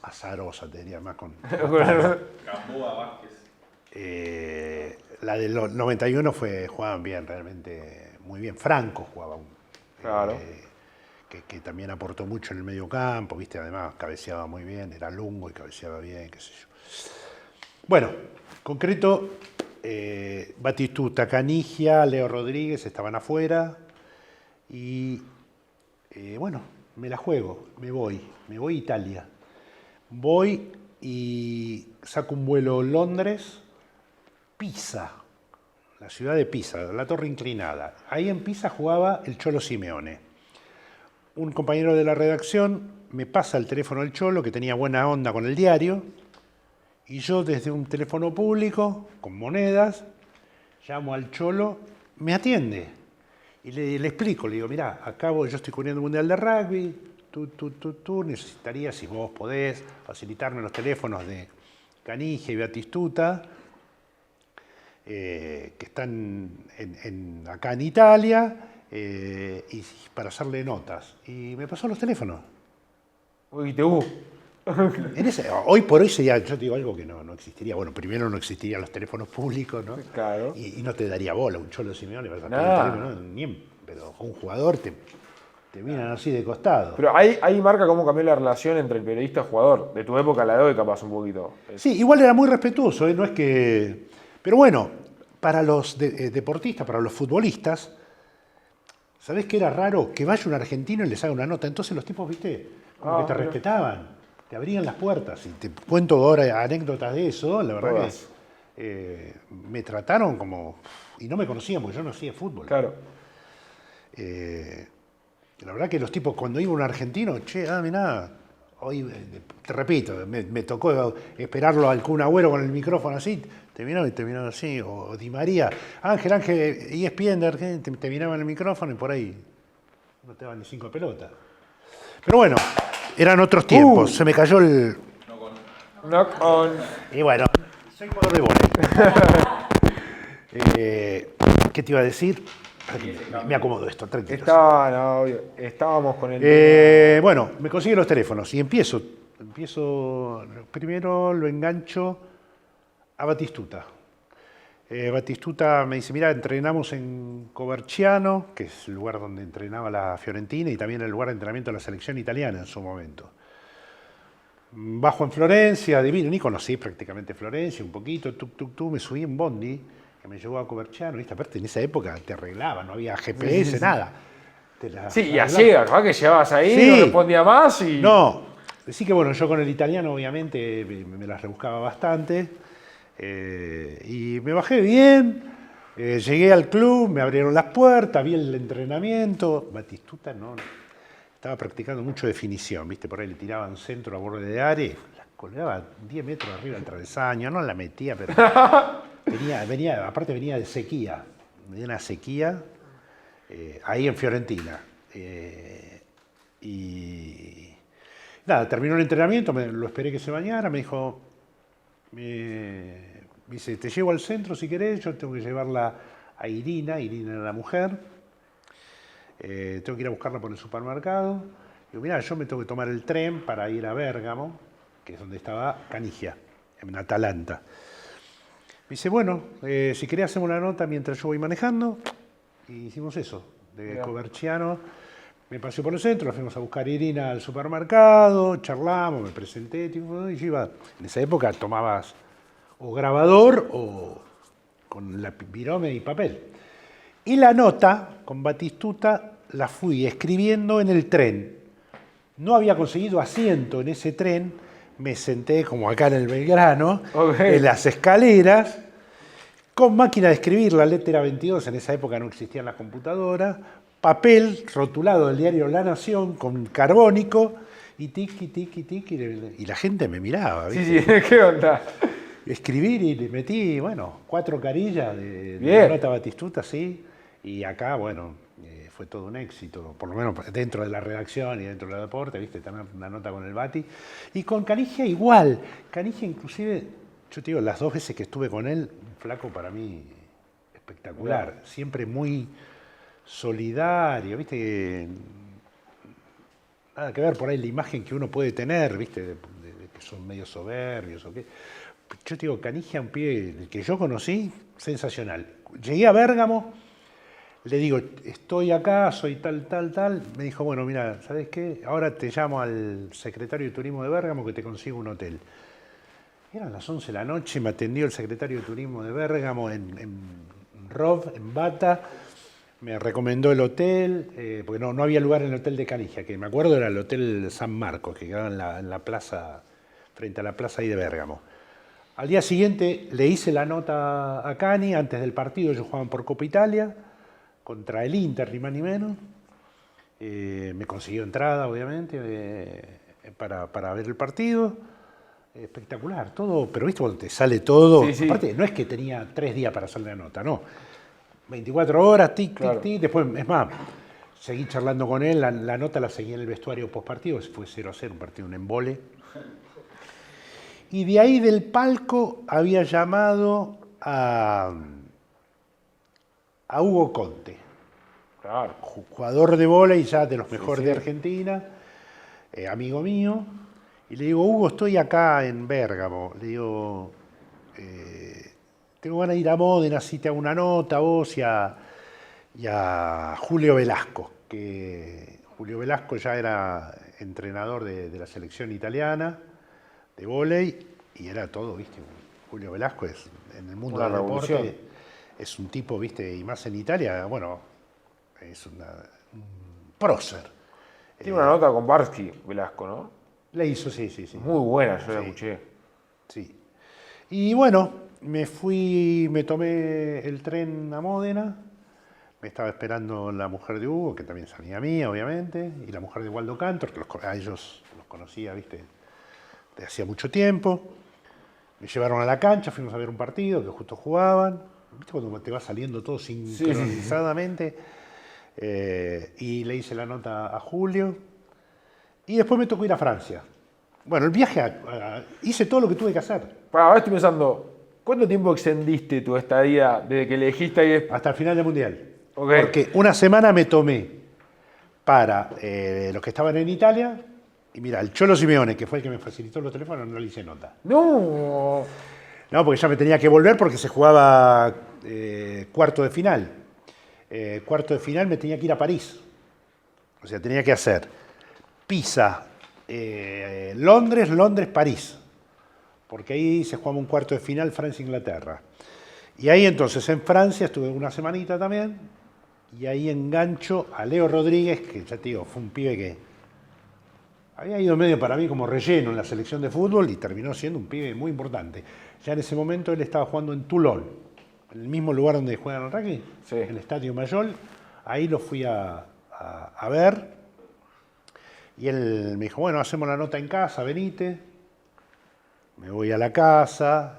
azarosa, te diría, más con... Gamboa, Vázquez. La del 91 jugaban bien, realmente muy bien. Franco jugaba Claro. Que también aportó mucho en el medio campo, ¿viste? Además cabeceaba muy bien, era lungo y cabeceaba bien, qué sé yo. Bueno, concreto, Batistuta, Canigia, Leo Rodríguez estaban afuera y bueno, me la juego, me voy a Italia. Voy y saco un vuelo Londres, Pisa, la ciudad de Pisa, la torre inclinada. Ahí en Pisa jugaba el Cholo Simeone. Un compañero de la redacción me pasa el teléfono del Cholo, que tenía buena onda con el diario, y yo desde un teléfono público, con monedas, llamo al Cholo, me atiende. Y le explico, le digo, mirá, yo estoy cubriendo el Mundial de Rugby, tú necesitarías, si vos podés, facilitarme los teléfonos de Canigia y Batistuta, que están acá en Italia, y para hacerle notas. Y me pasó los teléfonos. Uy, te hubo. Hoy por hoy sería, yo te digo algo que no existiría. Bueno, primero no existirían los teléfonos públicos, ¿no? Claro. Y no te daría bola un Cholo Simeone para sacar Nada. el teléfono, pero un jugador te miran así de costado. Pero ahí marca cómo cambió la relación entre el periodista y el jugador. De tu época a la de hoy, capaz, un poquito. Sí, igual era muy respetuoso, no es que... Pero bueno, para los deportistas, para los futbolistas, ¿sabés qué era raro? Que vaya un argentino y les haga una nota. Entonces los tipos, viste, como que te respetaban, te abrían las puertas. Y te cuento ahora anécdotas de eso, la verdad Todas. que me trataron como... Y no me conocían porque yo no hacía fútbol. Claro. La verdad que los tipos, cuando iba un argentino, mirá, hoy, te repito, me tocó esperarlo al Kun Agüero con el micrófono así, te miraba así, o Di María, Ángel, ESPN, te miraba en el micrófono y por ahí no te daban ni 5 pelotas. Pero bueno, eran otros tiempos, se me cayó el... Knock on. Y bueno, soy jugador de vóley. ¿Qué te iba a decir? Me acomodo esto, tranquilo. Estábamos con el... Bueno, me consigue los teléfonos y empiezo, primero lo engancho a Batistuta. Batistuta me dice, mira, entrenamos en Coverciano, que es el lugar donde entrenaba la Fiorentina y también el lugar de entrenamiento de la selección italiana en su momento. Bajo en Florencia, divino, ni conocí prácticamente Florencia, un poquito, me subí en bondi, que me llevó a Coverciano, ¿viste? Aparte en esa época te arreglaba, no había GPS, nada. Sí, y así, capaz que llevabas ahí, Sí. no respondía más y... No, sí que bueno, yo con el italiano obviamente me las rebuscaba bastante, y me bajé bien, llegué al club, me abrieron las puertas, vi el entrenamiento. Batistuta no, estaba practicando mucho definición, ¿viste? Por ahí le tiraban centro a borde de área, la colgaba 10 metros arriba del travesaño, no la metía, pero aparte venía de sequía, venía una sequía ahí en Fiorentina. Y nada, terminó el entrenamiento, lo esperé que se bañara, me dijo, me dice, te llevo al centro si querés, yo tengo que llevarla a Irina era la mujer, tengo que ir a buscarla por el supermercado. Digo, mirá, yo me tengo que tomar el tren para ir a Bérgamo, que es donde estaba Canigia, en Atalanta. Me dice, bueno, si querés hacemos una nota mientras yo voy manejando, y hicimos eso, de Coverciano. Me pasé por el centro, fuimos a buscar a Irina al supermercado, charlamos, me presenté, y yo iba, en esa época tomabas o grabador o con virome y papel. Y la nota con Batistuta la fui escribiendo en el tren. No había conseguido asiento en ese tren, me senté como acá en el Belgrano, en las escaleras, con máquina de escribir, la letra 22, en esa época no existían las computadoras, papel rotulado del diario La Nación con carbónico y tiqui, y la gente me miraba, ¿viste? Sí, ¿qué onda? Escribir y le metí, bueno, 4 carillas de la nota Batistuta, sí, y acá, bueno, fue todo un éxito, por lo menos dentro de la redacción y dentro del deporte, ¿viste? Tener una nota con el Bati. Y con Canigia igual, Canigia inclusive, yo te digo, las 2 veces que estuve con él, un flaco para mí espectacular, siempre muy solidario, ¿viste? Nada que ver por ahí la imagen que uno puede tener, ¿viste? De que son medio soberbios o qué. Yo te digo, Canigia, un pibe el que yo conocí, sensacional. Llegué a Bérgamo, le digo, estoy acá, soy tal. Me dijo, bueno, mira, ¿sabes qué? Ahora te llamo al secretario de turismo de Bérgamo que te consigo un hotel. Eran las 11 de la noche, me atendió el secretario de Turismo de Bérgamo en Rov, en Bata. Me recomendó el hotel, porque no había lugar en el hotel de Canigia, que me acuerdo era el Hotel San Marcos, que quedaba en la plaza, frente a la plaza ahí de Bérgamo. Al día siguiente le hice la nota a Cani, antes del partido, ellos jugaban por Copa Italia, contra el Inter, ni más ni menos. Me consiguió entrada, obviamente, para ver el partido. Espectacular, todo, pero viste cuando te sale todo. Sí, sí. Aparte, no es que tenía 3 días para hacer la nota, no. 24 horas, tic, Claro. tic, tic. Después, es más, seguí charlando con él, la nota la seguí en el vestuario postpartido, fue 0-0, un partido, un embole. Y de ahí del palco había llamado a Hugo Conte, Claro. jugador de vóley ya de los mejores sí. de Argentina, amigo mío. Y le digo, Hugo, estoy acá en Bérgamo. Le digo, tengo ganas de ir a Módena, si te hago una nota a vos y a Julio Velasco, que Julio Velasco ya era entrenador de la selección italiana de vóley y era todo, ¿viste? Julio Velasco es, en el mundo Una del deporte, revolución. es un tipo, ¿viste? Y más en Italia, bueno, es un prócer. Tiene una nota con Barsky, Velasco, ¿no? Le hizo, sí. Muy buena, yo la Sí. escuché. Sí. Y bueno, me tomé el tren a Módena, me estaba esperando la mujer de Hugo, que también es amiga mía, obviamente, y la mujer de Waldo Cantor, que a ellos los conocía, viste, de hacía mucho tiempo. Me llevaron a la cancha, fuimos a ver un partido que justo jugaban, viste cuando te va saliendo todo sincronizadamente, y le hice la nota a Julio, y después me tocó ir a Francia. Bueno, el viaje, hice todo lo que tuve que hacer. Ahora estoy pensando, ¿cuánto tiempo extendiste tu estadía desde que elegiste ahí? Hasta el final del Mundial. Ok. Porque una semana me tomé para los que estaban en Italia, y mira, el Cholo Simeone, que fue el que me facilitó los teléfonos, no le hice nota. No. No, porque ya me tenía que volver porque se jugaba cuarto de final. Cuarto de final me tenía que ir a París. O sea, tenía que hacer Pisa, Londres, París. Porque ahí se jugaba un cuarto de final Francia-Inglaterra. Y ahí entonces en Francia estuve una semanita también. Y ahí engancho a Leo Rodríguez, que ya te digo, fue un pibe que había ido medio para mí como relleno en la selección de fútbol y terminó siendo un pibe muy importante. Ya en ese momento él estaba jugando en Toulon, en el mismo lugar donde juegan al rugby, Sí. en el Estadio Mayol. Ahí lo fui a ver. Y él me dijo, bueno, hacemos la nota en casa, venite. Me voy a la casa.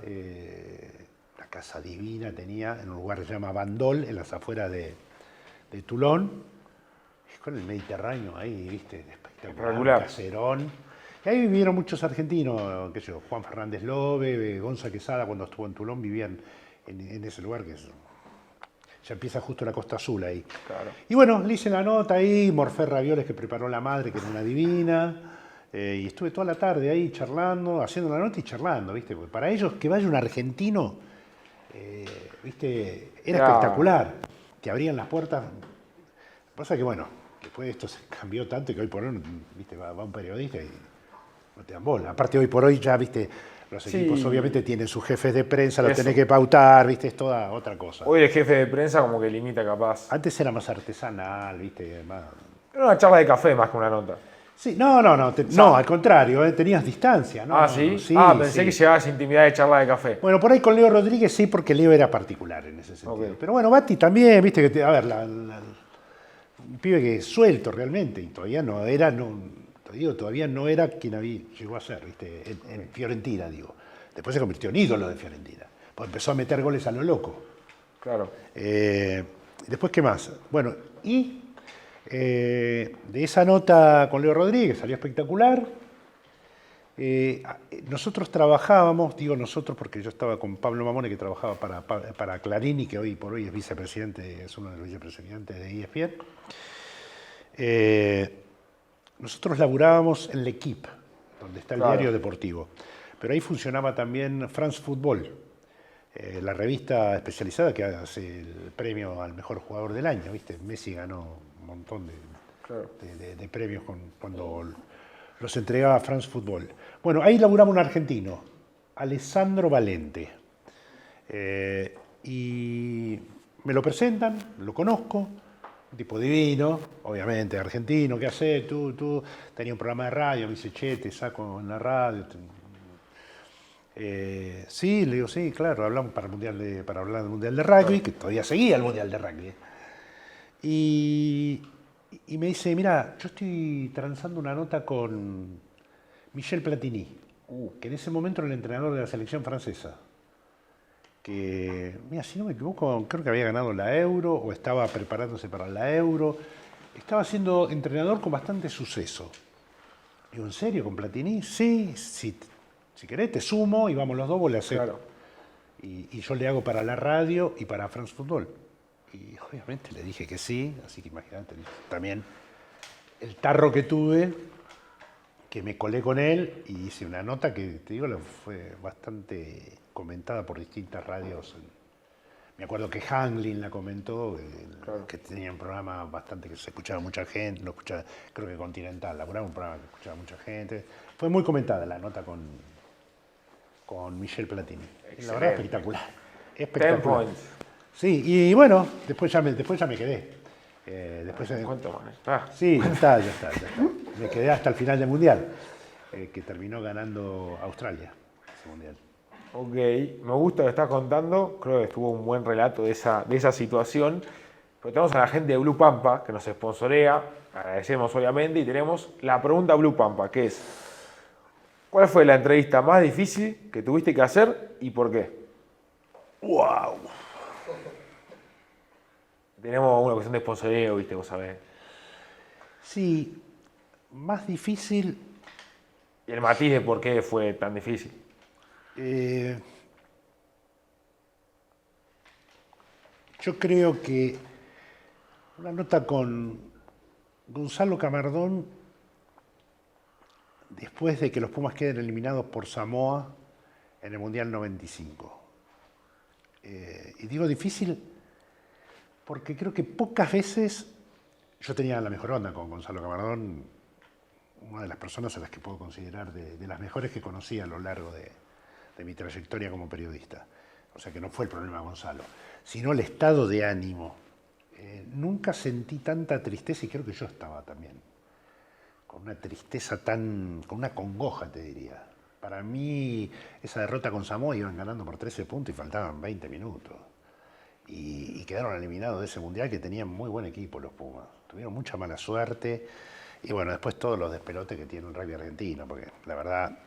La casa divina tenía, en un lugar que se llama Bandol, en las afueras de Toulon. Con el Mediterráneo ahí, viste, Espectacular. caserón. Y ahí vivieron muchos argentinos, qué sé yo, Juan Fernández Lobe, Gonza Quesada, cuando estuvo en Toulon, vivían en ese lugar que ya empieza justo la Costa Azul ahí. Claro. Y bueno, le hice la nota ahí, morfé ravioles que preparó la madre, que era una divina, y estuve toda la tarde ahí charlando, haciendo la nota y charlando, ¿viste? Porque para ellos que vaya un argentino, ¿viste? Era Claro. espectacular, te abrían las puertas. Pasa que bueno, después esto se cambió tanto que hoy por hoy, ¿viste? Va un periodista y no te dan bola. Aparte hoy por hoy ya, ¿viste? Los Sí. equipos obviamente tienen sus jefes de prensa, los Eso. tenés que pautar, ¿viste? Es toda otra cosa. Hoy el jefe de prensa como que limita capaz. Antes era más artesanal, ¿viste? Más... Era una charla de café más que una nota. Sí, no, al contrario, tenías distancia, ¿no? ¿Sí? Sí, Pensé sí. que llevabas intimidad de charla de café. Bueno, por ahí con Leo Rodríguez sí, porque Leo era particular en ese sentido. Ok. Pero bueno, Batti también, viste, que a ver, un pibe que es suelto realmente, y todavía no era, todavía no era quien llegó a ser, viste, en Fiorentina, digo. Después se convirtió en ídolo de Fiorentina, pues empezó a meter goles a lo loco. Claro. Después, ¿qué más? Bueno, y de esa nota con Leo Rodríguez salió espectacular. Nosotros trabajábamos, digo nosotros porque yo estaba con Pablo Mamone, que trabajaba para Clarín y que hoy por hoy es vicepresidente, es uno de los vicepresidentes de ESPN. Nosotros laburábamos en L'Equipe, donde está el Claro. diario deportivo. Pero ahí funcionaba también France Football, la revista especializada que hace el premio al mejor jugador del año, ¿viste? Messi ganó un montón de premios cuando los entregaba France Football. Bueno, ahí laburaba un argentino, Alessandro Valente. Y me lo presentan, lo conozco, un tipo divino, obviamente, argentino. ¿Qué haces? Tú tenía un programa de radio, me dice, che, te saco en la radio. Sí, le digo, sí, claro, hablamos para hablar del Mundial de Rugby, que todavía seguía el Mundial de Rugby. Y me dice, mira, yo estoy transando una nota con Michel Platini, que en ese momento era el entrenador de la selección francesa. Que, mira, si no me equivoco, creo que había ganado la Euro o estaba preparándose para la Euro. Estaba siendo entrenador con bastante suceso. Digo, ¿en serio, con Platini? Sí, si querés te sumo y vamos los dos, vos le haces. Claro. Y yo le hago para la radio y para France Football. Y obviamente le dije que sí, así que imagínate también el tarro que tuve, que me colé con él y hice una nota que, te digo, fue bastante comentada por distintas radios. Me acuerdo que Hanglin la comentó, que tenía un programa bastante que se escuchaba mucha gente, lo escuchaba, creo que Continental, laburaba un programa que escuchaba mucha gente. Fue muy comentada la nota con Michel Platini. La verdad, espectacular. 10 Espectacular. points. Sí, y bueno, después ya me quedé. ¿Cuánto más? Sí, ya está. Me quedé hasta el final del Mundial, que terminó ganando Australia, ese Mundial. Ok, me gusta lo que estás contando, creo que estuvo un buen relato de esa situación. Pero tenemos a la gente de Blue Pampa que nos sponsorea, agradecemos obviamente, y tenemos la pregunta Blue Pampa, que es, ¿cuál fue la entrevista más difícil que tuviste que hacer y por qué? ¡Wow! Tenemos una cuestión de sponsoreo, viste, vos sabés. Sí, más difícil. Y el matiz de por qué fue tan difícil. Yo creo que una nota con Gonzalo Camardón, después de que los Pumas queden eliminados por Samoa en el Mundial 95. Y digo difícil porque creo que pocas veces yo tenía la mejor onda con Gonzalo Camardón, una de las personas a las que puedo considerar de las mejores que conocí a lo largo de mi trayectoria como periodista. O sea que no fue el problema Gonzalo, sino el estado de ánimo. Nunca sentí tanta tristeza y creo que yo estaba también, con una tristeza con una congoja te diría. Para mí esa derrota con Samoa iban ganando por 13 puntos y faltaban 20 minutos. Y quedaron eliminados de ese Mundial que tenían muy buen equipo los Pumas. Tuvieron mucha mala suerte y bueno, después todos los despelotes que tiene el rugby argentino, porque la verdad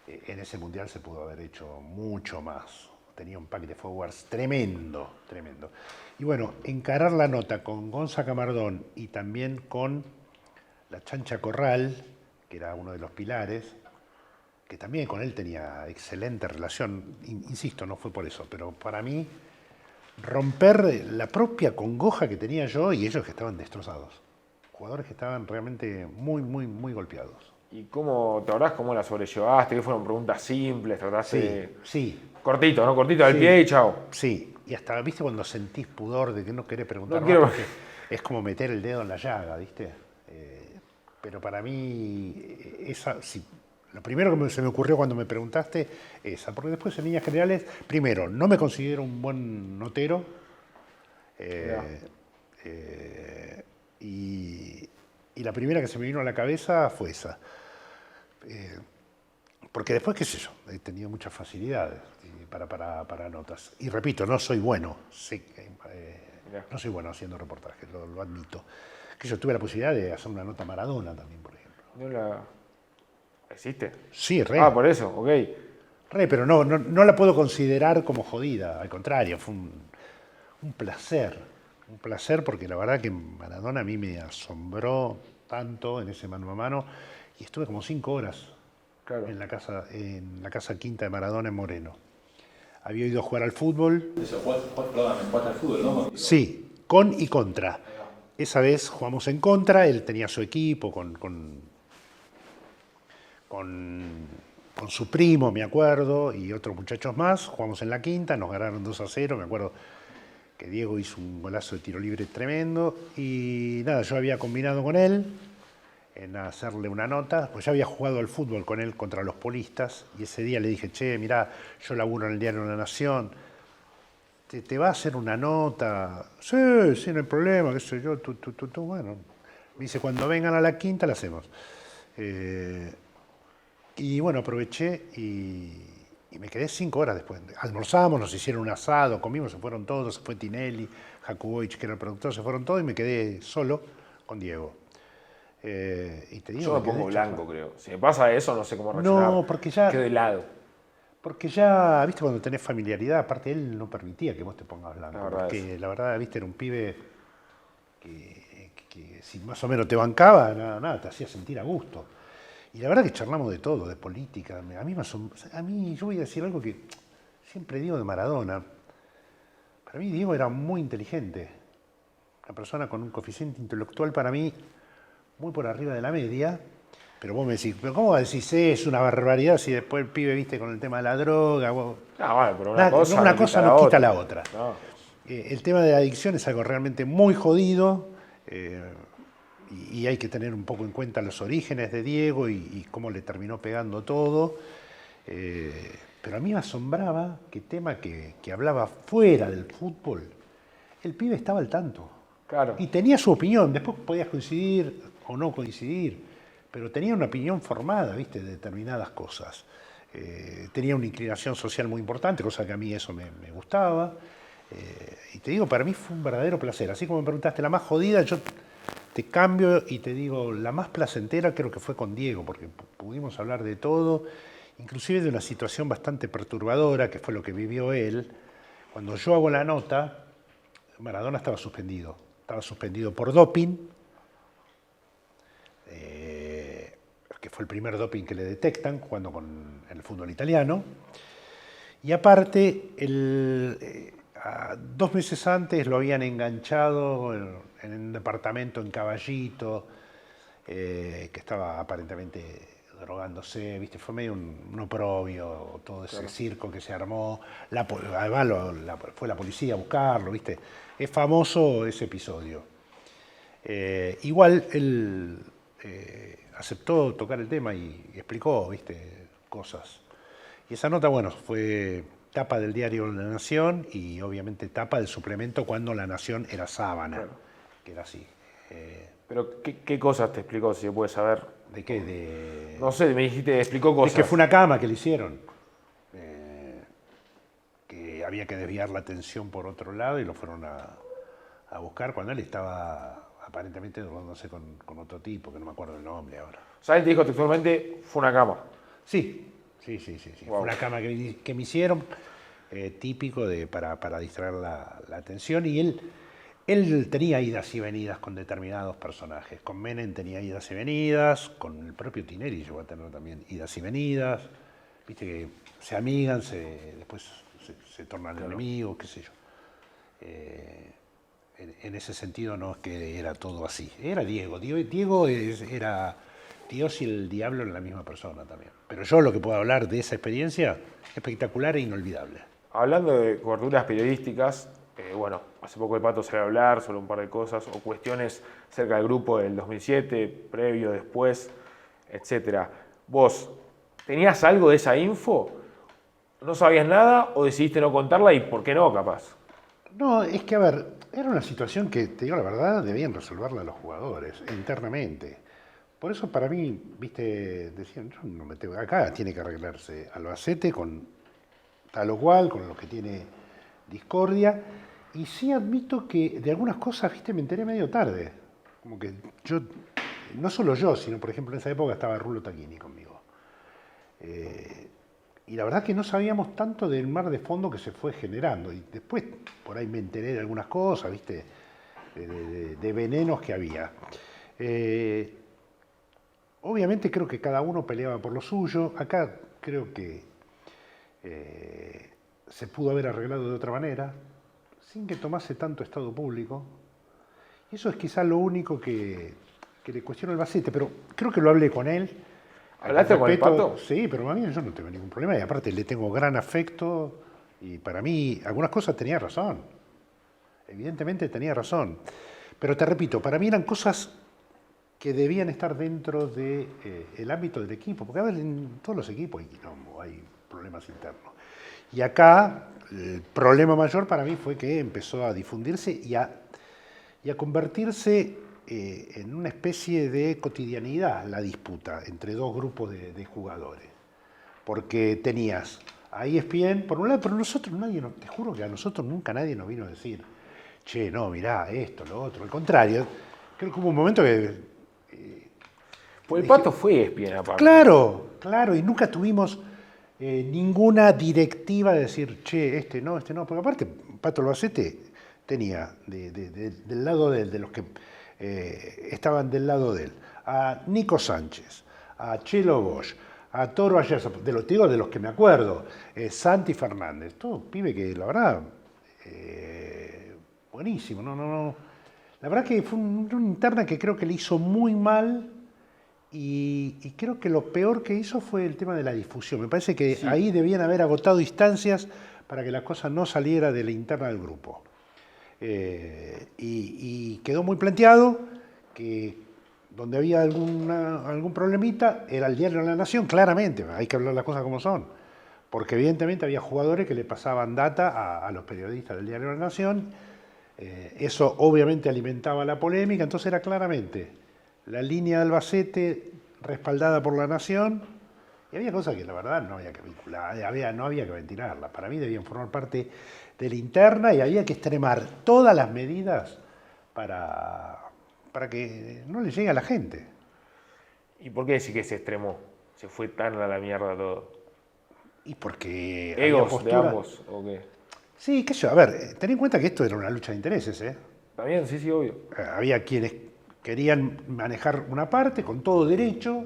en ese Mundial se pudo haber hecho mucho más. Tenía un pack de forwards tremendo. Y bueno, encarar la nota con Gonza Camardón y también con la Chancha Corral, que era uno de los pilares, que también con él tenía excelente relación, insisto, no fue por eso, pero para mí romper la propia congoja que tenía yo y ellos que estaban destrozados. Jugadores que estaban realmente muy golpeados. ¿Y cómo te acordás cómo la sobrellevaste? ¿Qué fueron preguntas simples? ¿Trataste Sí. Cortito, ¿no? Cortito al pie y chao. Sí, y hasta, ¿viste cuando sentís pudor de que no querés preguntar No más? quiero. Porque es como meter el dedo en la llaga, ¿viste? Pero para mí, lo primero que se me ocurrió cuando me preguntaste, esa, porque después en líneas generales, primero, no me considero un buen notero, y la primera que se me vino a la cabeza fue esa. Porque después, qué sé yo, he tenido muchas facilidades para notas. Y repito, no soy bueno, no soy bueno haciendo reportajes, lo admito. Que yo tuve la posibilidad de hacer una nota Maradona también, por ejemplo. ¿No la existe? Sí, re. Ah, por eso, ok. Re, pero no la puedo considerar como jodida, al contrario, fue un placer. Un placer porque la verdad que Maradona a mí me asombró tanto en ese mano a mano y estuve como 5 horas en la casa quinta de Maradona en Moreno. Había ido a jugar al fútbol. Eso, jugaste al fútbol, ¿no? Sí, con y contra. Esa vez jugamos en contra, él tenía su equipo con su primo, me acuerdo, y otros muchachos más. Jugamos en la quinta, nos ganaron 2-0, me acuerdo que Diego hizo un golazo de tiro libre tremendo. Y nada, yo había combinado con él, en hacerle una nota, pues ya había jugado al fútbol con él contra los polistas, y ese día le dije, che, mirá, yo laburo en el diario La Nación, ¿te va a hacer una nota? Sí, no hay problema, qué sé yo, bueno. Me dice, cuando vengan a la quinta la hacemos. Y bueno, aproveché y me quedé 5 horas después. Almorzamos, nos hicieron un asado, comimos, se fueron todos, se fue Tinelli, Jakubowicz, que era el productor, se fueron todos y me quedé solo con Diego. Y te digo, Yo me pongo blanco, creo. Si me pasa eso, no sé cómo reaccionar. No, porque ya... Quedo helado. Porque ya, viste, cuando tenés familiaridad, aparte él no permitía que vos te pongas blanco. Porque la verdad, viste, era un pibe que si más o menos te bancaba, nada, te hacía sentir a gusto. Y la verdad que charlamos de todo, de política. A mí, yo voy a decir algo que siempre digo de Maradona. Para mí Diego era muy inteligente. Una persona con un coeficiente intelectual para mí muy por arriba de la media. Pero vos me decís, ¿pero cómo decís es una barbaridad si después el pibe, viste, con el tema de la droga? Bueno, pero una cosa no quita la otra. No. El tema de la adicción es algo realmente muy jodido. Y hay que tener un poco en cuenta los orígenes de Diego y cómo le terminó pegando todo. Pero a mí me asombraba que tema que hablaba fuera del fútbol, el pibe estaba al tanto. Claro. Y tenía su opinión, después podías coincidir o no coincidir, pero tenía una opinión formada, ¿viste?, de determinadas cosas. Tenía una inclinación social muy importante, cosa que a mí eso me gustaba. Y te digo, para mí fue un verdadero placer. Así como me preguntaste, la más jodida, yo te cambio y te digo, la más placentera creo que fue con Diego, porque pudimos hablar de todo, inclusive de una situación bastante perturbadora, que fue lo que vivió él. Cuando yo hago la nota, Maradona estaba suspendido por doping, que fue el primer doping que le detectan jugando con el fútbol italiano. Y aparte, 2 meses antes lo habían enganchado en un departamento en Caballito, que estaba aparentemente drogándose, ¿viste? Fue medio un oprobio, todo ese circo que se armó. Además fue la policía a buscarlo, ¿viste? Es famoso ese episodio. Igual él aceptó tocar el tema y explicó, ¿viste?, cosas. Y esa nota, bueno, fue tapa del diario La Nación y obviamente tapa del suplemento cuando La Nación era sábana, claro, que era así. Pero, ¿qué cosas te explicó, si se puede saber? ¿De qué? No sé, me dijiste, explicó cosas. Es que fue una cama que le hicieron, que había que desviar la atención por otro lado y lo fueron a buscar cuando él estaba aparentemente drogándose con otro tipo, que no me acuerdo el nombre ahora. O sea, él te dijo textualmente, fue una cama. Sí. Wow. Fue una cama que me hicieron, típico para distraer la atención, y él tenía idas y venidas con determinados personajes. Con Menem tenía idas y venidas, con el propio Tinelli llegó a tener también idas y venidas. Viste que se amigan, después se tornan enemigos, qué sé yo. En ese sentido no es que era todo así. Era Diego. Diego era Dios y el diablo en la misma persona también. Pero yo lo que puedo hablar de esa experiencia, espectacular e inolvidable. Hablando de coberturas periodísticas, bueno, hace poco el Pato salió a hablar sobre un par de cosas o cuestiones cerca del grupo del 2007, previo, después, etc. ¿Vos tenías algo de esa info? ¿No sabías nada o decidiste no contarla y por qué no, capaz? No, es que, a ver, era una situación que, te digo la verdad, debían resolverla los jugadores internamente. Por eso para mí, viste, decían, yo no me tengo, acá tiene que arreglarse Albacete con tal o cual, con los que tiene discordia. Y sí admito que de algunas cosas, viste, me enteré medio tarde. Como que yo, no solo yo, sino por ejemplo en esa época estaba Rulo Tacchini conmigo. Y la verdad que no sabíamos tanto del mar de fondo que se fue generando. Y después por ahí me enteré de algunas cosas, viste, de venenos que había. Obviamente creo que cada uno peleaba por lo suyo. Acá creo que se pudo haber arreglado de otra manera, sin que tomase tanto estado público. Y eso es quizás lo único que le cuestiono al Albacete, pero creo que lo hablé con él. ¿Hablaste con el Pato? Sí, pero a mí yo no tengo ningún problema. Y aparte le tengo gran afecto y para mí algunas cosas tenía razón. Evidentemente tenía razón. Pero te repito, para mí eran cosas que debían estar dentro del ámbito del equipo, porque a ver, en todos los equipos hay problemas internos. Y acá el problema mayor para mí fue que empezó a difundirse y a convertirse en una especie de cotidianidad la disputa entre dos grupos de jugadores. Porque tenías a ESPN, por un lado, pero nosotros te juro que a nosotros nunca nadie nos vino a decir, che, no, mirá, esto, lo otro. Al contrario, creo que hubo un momento que... Pues el Pato fue ESPN aparte. Claro, y nunca tuvimos ninguna directiva de decir, che, este no, porque aparte Pato Albacete tenía del lado de los que estaban del lado de él, a Nico Sánchez, a Chelo Bosch, a Toro Ayerza, de los que me acuerdo, Santi Fernández, todo pibe que la verdad, buenísimo, no. La verdad que fue una interna que creo que le hizo muy mal y creo que lo peor que hizo fue el tema de la difusión. Me parece que ahí debían haber agotado instancias para que la cosa no saliera de la interna del grupo. Y quedó muy planteado que donde había algún problemita era el diario de la Nación, claramente, hay que hablar las cosas como son, porque evidentemente había jugadores que le pasaban data a los periodistas del diario de la Nación, eso obviamente alimentaba la polémica, entonces era claramente la línea de Albacete respaldada por la Nación, y había cosas que la verdad no había que vincular, no había que ventilarlas, para mí debían formar parte de la interna y había que extremar todas las medidas para que no le llegue a la gente. ¿Y por qué decir que se extremó? Se fue tan a la mierda todo. Y porque... ¿Egos de ambos o qué? Sí, qué sé yo, a ver, ten en cuenta que esto era una lucha de intereses, ¿eh? También, sí, obvio. Había quienes querían manejar una parte con todo derecho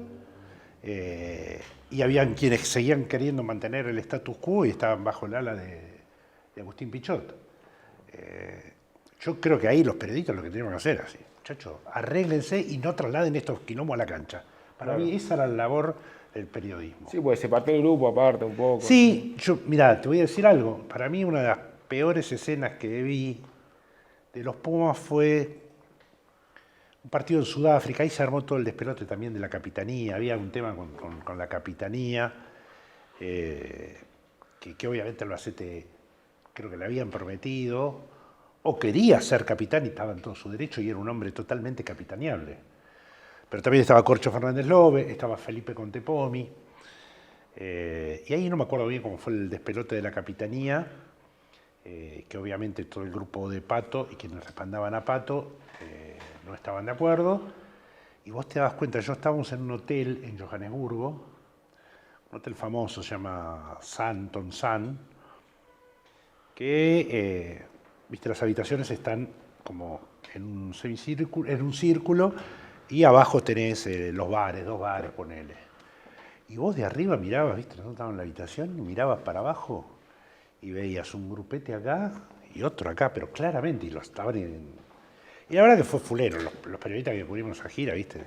y habían quienes seguían queriendo mantener el status quo y estaban bajo el ala de Agustín Pichot. Yo creo que ahí los periodistas lo que tenían que hacer así, muchachos, arréglense y no trasladen estos quilombos a la cancha. Para mí esa era la labor del periodismo. Sí, pues se partió el grupo aparte un poco. Sí, mirá, te voy a decir algo. Para mí una de las peores escenas que vi de los Pumas fue un partido en Sudáfrica. Ahí se armó todo el despelote también de la capitanía. Había un tema con la capitanía que obviamente Albacete creo que le habían prometido o quería ser capitán y estaba en todo su derecho y era un hombre totalmente capitaneable. Pero también estaba Corcho Fernández Lobe, estaba Felipe Contepomi, y ahí no me acuerdo bien cómo fue el despelote de la capitanía, que obviamente todo el grupo de Pato y quienes respaldaban a Pato no estaban de acuerdo, y vos te das cuenta, yo estábamos en un hotel en Johannesburgo, un hotel famoso, se llama Santon San, que, viste, las habitaciones están como en un semicírculo, en un círculo, y abajo tenés los bares, 2 bares, ponele. Y vos de arriba mirabas, viste, nosotros estábamos en la habitación, y mirabas para abajo y veías un grupete acá y otro acá, pero claramente, y los estaban Y la verdad que fue fulero, los periodistas que cubrimos esa gira, viste.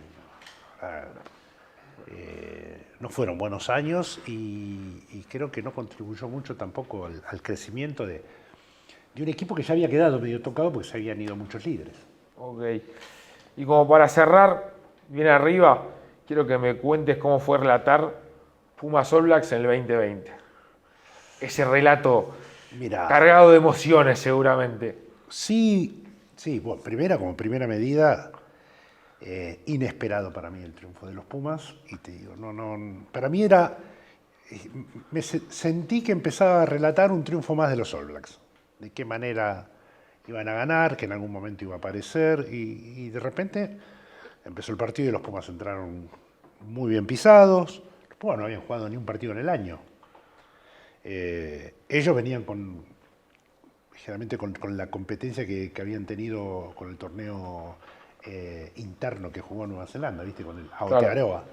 No fueron buenos años y creo que no contribuyó mucho tampoco al crecimiento de un equipo que ya había quedado medio tocado porque se habían ido muchos líderes. Ok. Y como para cerrar, bien arriba, quiero que me cuentes cómo fue relatar Pumas All Blacks en el 2020. Ese relato cargado de emociones seguramente. Sí, bueno, como primera medida, inesperado para mí el triunfo de los Pumas. Y te digo, para mí sentí que empezaba a relatar un triunfo más de los All Blacks. De qué manera iban a ganar, que en algún momento iba a aparecer, y de repente empezó el partido y los Pumas entraron muy bien pisados. Los Pumas no habían jugado ni un partido en el año. Ellos venían ligeramente con la competencia que habían tenido con el torneo interno que jugó Nueva Zelanda, ¿viste? Con el Aotearoa.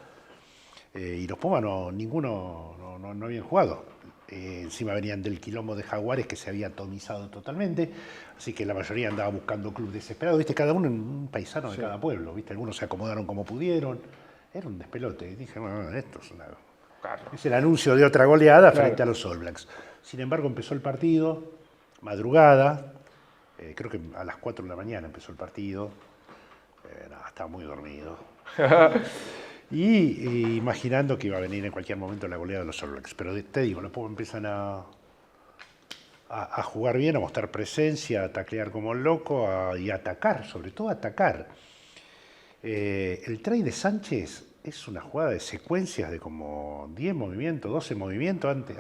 Y los Pumas ninguno habían jugado. Encima venían del quilombo de Jaguares que se había atomizado totalmente, así que la mayoría andaba buscando club desesperado, ¿viste? Cada uno en un paisano de cada pueblo, ¿viste? Algunos se acomodaron como pudieron, era un despelote. Y dije, bueno, esto es el anuncio de otra goleada frente a los All Blacks. Sin embargo, empezó el partido, madrugada, creo que a las 4 de la mañana empezó el partido, No, estaba muy dormido. Y imaginando que iba a venir en cualquier momento la goleada de los All Blacks. Pero te digo, los Pumas empiezan a jugar bien, a mostrar presencia, a taclear como loco y a atacar, sobre todo a atacar. El try de Sánchez es una jugada de secuencias de como 10 movimientos, 12 movimientos antes,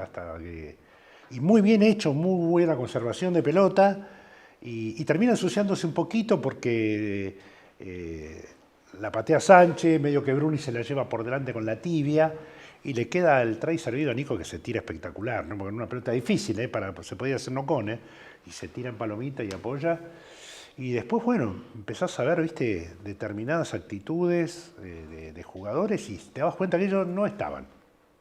y muy bien hecho, muy buena conservación de pelota, y termina ensuciándose un poquito porque la patea Sánchez, medio que Bruni se la lleva por delante con la tibia, y le queda el try servido a Nico, que se tira espectacular, ¿no? Porque en una pelota difícil, se podía hacer no-cone, y se tira en palomita y apoya. Y después, bueno, empezás a ver, viste, determinadas actitudes de jugadores y te das cuenta que ellos no estaban.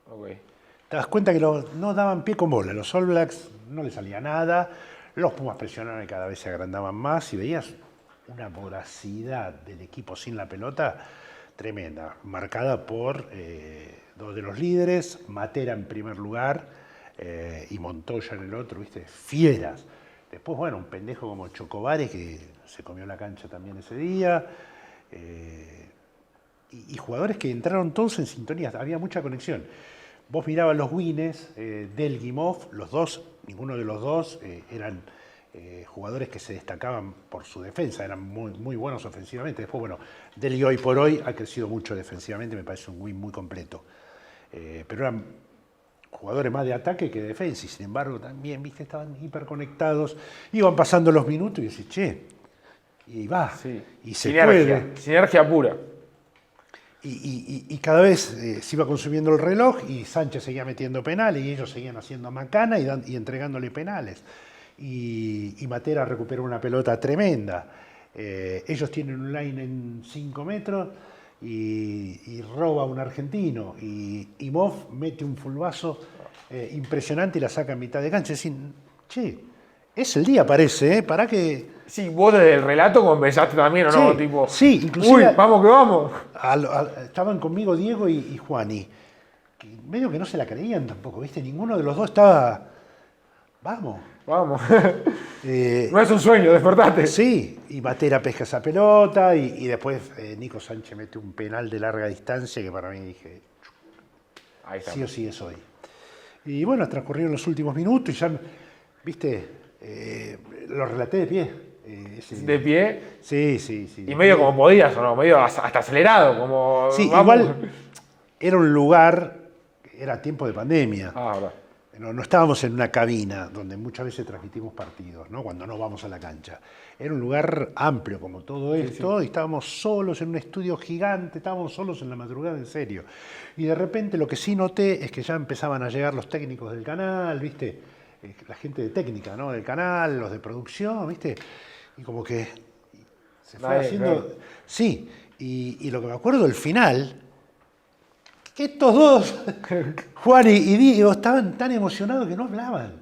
Okay. Te das cuenta que no daban pie con bola. Los All Blacks no les salía nada, los Pumas presionaron y cada vez se agrandaban más y veías una voracidad del equipo sin la pelota tremenda, marcada por dos de los líderes, Matera en primer lugar y Montoya en el otro, viste, fieras. Después, bueno, un pendejo como Chocobares que se comió la cancha también ese día. Y jugadores que entraron todos en sintonía, había mucha conexión. Vos mirabas los wins del Guimov, los dos, ninguno de los dos eran jugadores que se destacaban por su defensa, eran muy, muy buenos ofensivamente. Después, bueno, Delgui hoy por hoy ha crecido mucho defensivamente, me parece un win muy completo. Pero eran jugadores más de ataque que de defensa, y sin embargo también, viste, estaban hiperconectados, iban pasando los minutos y decís, che, y va, Sí. y se Sinergia, puede. sinergia pura. Y cada vez se iba consumiendo el reloj y Sánchez seguía metiendo penales y ellos seguían haciendo macana y entregándole penales. Y Matera recuperó una pelota tremenda. Ellos tienen un line en 5 metros y roba un argentino. Y Moff mete un fulbazo impresionante y la saca en mitad de cancha. Es decir, che, es el día, parece, ¿eh? Para que... Sí, vos desde el relato comenzaste también, ¿o no? Sí, Tipo, sí, inclusive... uy, vamos que vamos. Estaban conmigo Diego y Juani. Que medio que no se la creían tampoco, ¿viste? Ninguno de los dos estaba... Vamos. Vamos. No es un sueño, despertate. Sí, y Matera pesca esa pelota y después Nico Sánchez mete un penal de larga distancia que para mí dije, Ahí está. sí o sí es hoy. Y bueno, transcurrieron los últimos minutos y ya, ¿viste? Lo relaté de pie. De pie. Sí. Y medio como podías, ¿o no? Medio hasta acelerado, como... Sí, vamos. igual era un lugar, era tiempo de pandemia. Ah, verdad. No estábamos en una cabina donde muchas veces transmitimos partidos, ¿no? Cuando no vamos a la cancha. Era un lugar amplio como todo esto, y estábamos solos en un estudio gigante, estábamos solos en la madrugada, en serio. Y de repente lo que sí noté es que ya empezaban a llegar los técnicos del canal, ¿viste? La gente de técnica, ¿no? Del canal, los de producción, ¿viste? Y como que se fue haciendo... Claro. Sí, y lo que me acuerdo del final... que estos dos, Juan y Diego, estaban tan emocionados que no hablaban.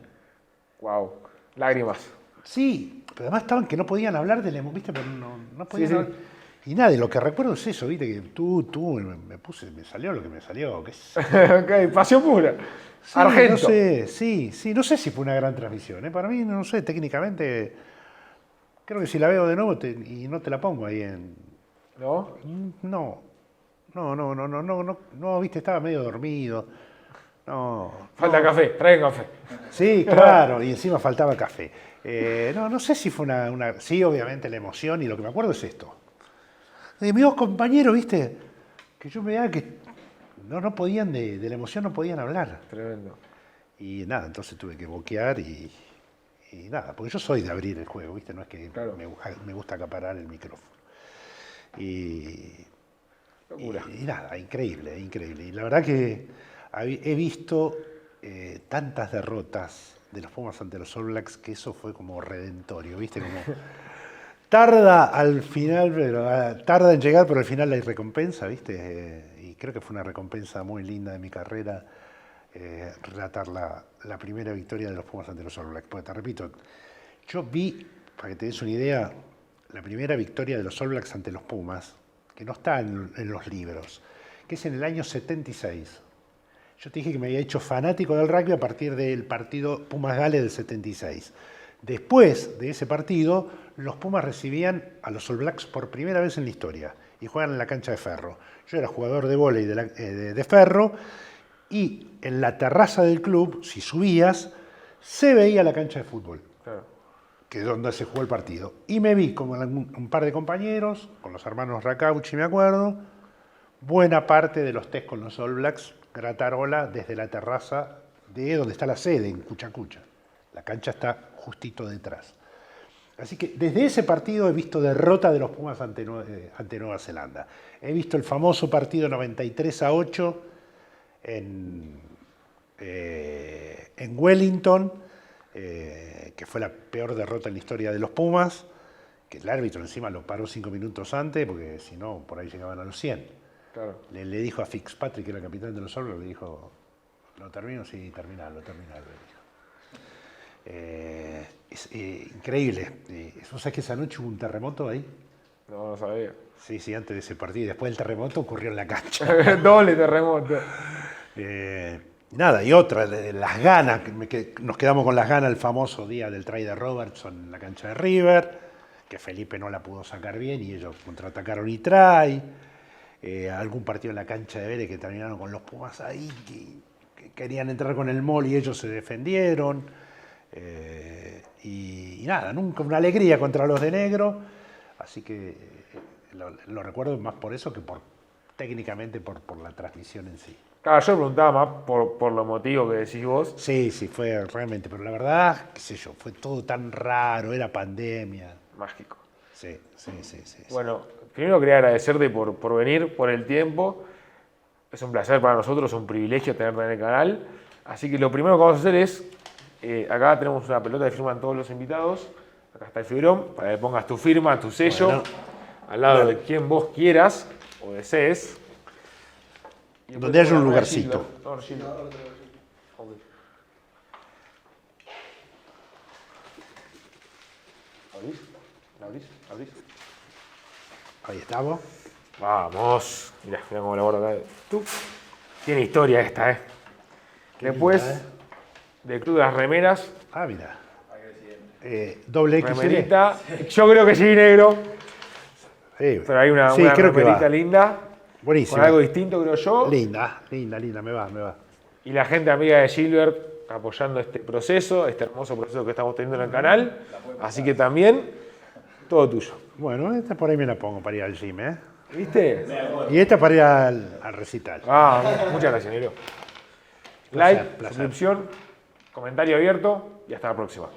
Wow. Lágrimas. Sí, pero además estaban que no podían hablar de la ¿viste? Pero no podían Sí, sí. hablar. Y nada, y lo que recuerdo es eso, ¿viste? Que me salió lo que me salió. ¿Qué sé. Ok, pasión pura. Sí, Argento. No sé, no sé si fue una gran transmisión. Para mí, no sé, técnicamente, creo que si la veo de nuevo y no te la pongo ahí en... ¿No? No, viste, estaba medio dormido. Falta café, traigan café. Sí, claro, y encima faltaba café. No sé si fue una... Sí, obviamente la emoción, y lo que me acuerdo es esto. De mis dos compañeros, viste, que yo veía que no podían, de la emoción no podían hablar. Tremendo. Y nada, entonces tuve que boquear y nada, porque yo soy de abrir el juego, viste, no es que Claro. me gusta acaparar el micrófono. Locura. Y nada, increíble. Y la verdad que he visto tantas derrotas de los Pumas ante los All Blacks que eso fue como redentorio, ¿viste? Como tarda al final, tarda en llegar, pero al final hay recompensa, ¿viste? Y creo que fue una recompensa muy linda de mi carrera relatar la primera victoria de los Pumas ante los All Blacks. Porque te repito, yo vi, para que te des una idea, la primera victoria de los All Blacks ante los Pumas, que no está en los libros, que es en el año 76. Yo te dije que me había hecho fanático del rugby a partir del partido Pumas-Gales del 76. Después de ese partido, los Pumas recibían a los All Blacks por primera vez en la historia y juegan en la cancha de Ferro. Yo era jugador de vóley de Ferro y en la terraza del club, si subías, se veía la cancha de fútbol, Claro. que es donde se jugó el partido. Y me vi con un par de compañeros, con los hermanos Rakauchi, me acuerdo, buena parte de los test con los All Blacks, gratarola desde la terraza de donde está la sede, en Cuchacucha. La cancha está justito detrás. Así que desde ese partido he visto derrota de los Pumas ante Nueva Zelanda. He visto el famoso partido 93-8 en Wellington, que fue la peor derrota en la historia de los Pumas, que el árbitro encima lo paró 5 minutos antes, porque si no, por ahí llegaban a los 100. Claro. Le dijo a Fitzpatrick, que era el capitán de los All Blacks, le dijo, ¿lo termino? Sí, terminalo, le dijo. Es increíble. ¿Vos sabés que esa noche hubo un terremoto ahí? No sabía. Sí, sí, antes de ese partido. Y después del terremoto ocurrió en la cancha. Doble terremoto. Nada, y otra, las ganas, que nos quedamos con las ganas el famoso día del try de Robertson en la cancha de River, que Felipe no la pudo sacar bien y ellos contraatacaron y try. Algún partido en la cancha de Vélez que terminaron con los Pumas ahí, que querían entrar con el mol y ellos se defendieron. Y nada, nunca una alegría contra los de negro, así que lo recuerdo más por eso que técnicamente por la transmisión en sí. Claro, yo preguntaba más por lo motivo que decís vos. Sí, fue realmente, pero la verdad, qué sé yo, fue todo tan raro, era pandemia. Mágico. Sí. Bueno, primero quería agradecerte por venir, por el tiempo. Es un placer para nosotros, es un privilegio tenerte en el canal. Así que lo primero que vamos a hacer es, acá tenemos una pelota que firman todos los invitados. Acá está el fibrón, para que pongas tu firma, tu sello, Bueno, al lado de quien vos quieras o desees. Y después donde haya un pongo la lugarcito. Gilbert. No, Gilbert. Ok. ¿Abrís? Ahí estamos. Vamos. Mirá cómo la guardo acá. Tú. Tiene historia esta, ¿eh? Después, linda, del Club de las Remeras, Ah, mira. Doble XL. remerita. Yo creo que sí, negro. Sí, Pero hay una creo que remerita va. linda. Buenísimo. Con algo distinto, creo yo. Linda, me va. Y la gente amiga de Gilbert apoyando este proceso, este hermoso proceso que estamos teniendo en el canal. Así que también, todo tuyo. Bueno, esta por ahí me la pongo para ir al gym, ¿eh? ¿Viste? Y esta para ir al recital. Muchas gracias, negro. Placer, Like, placer. suscripción, comentario abierto y hasta la próxima.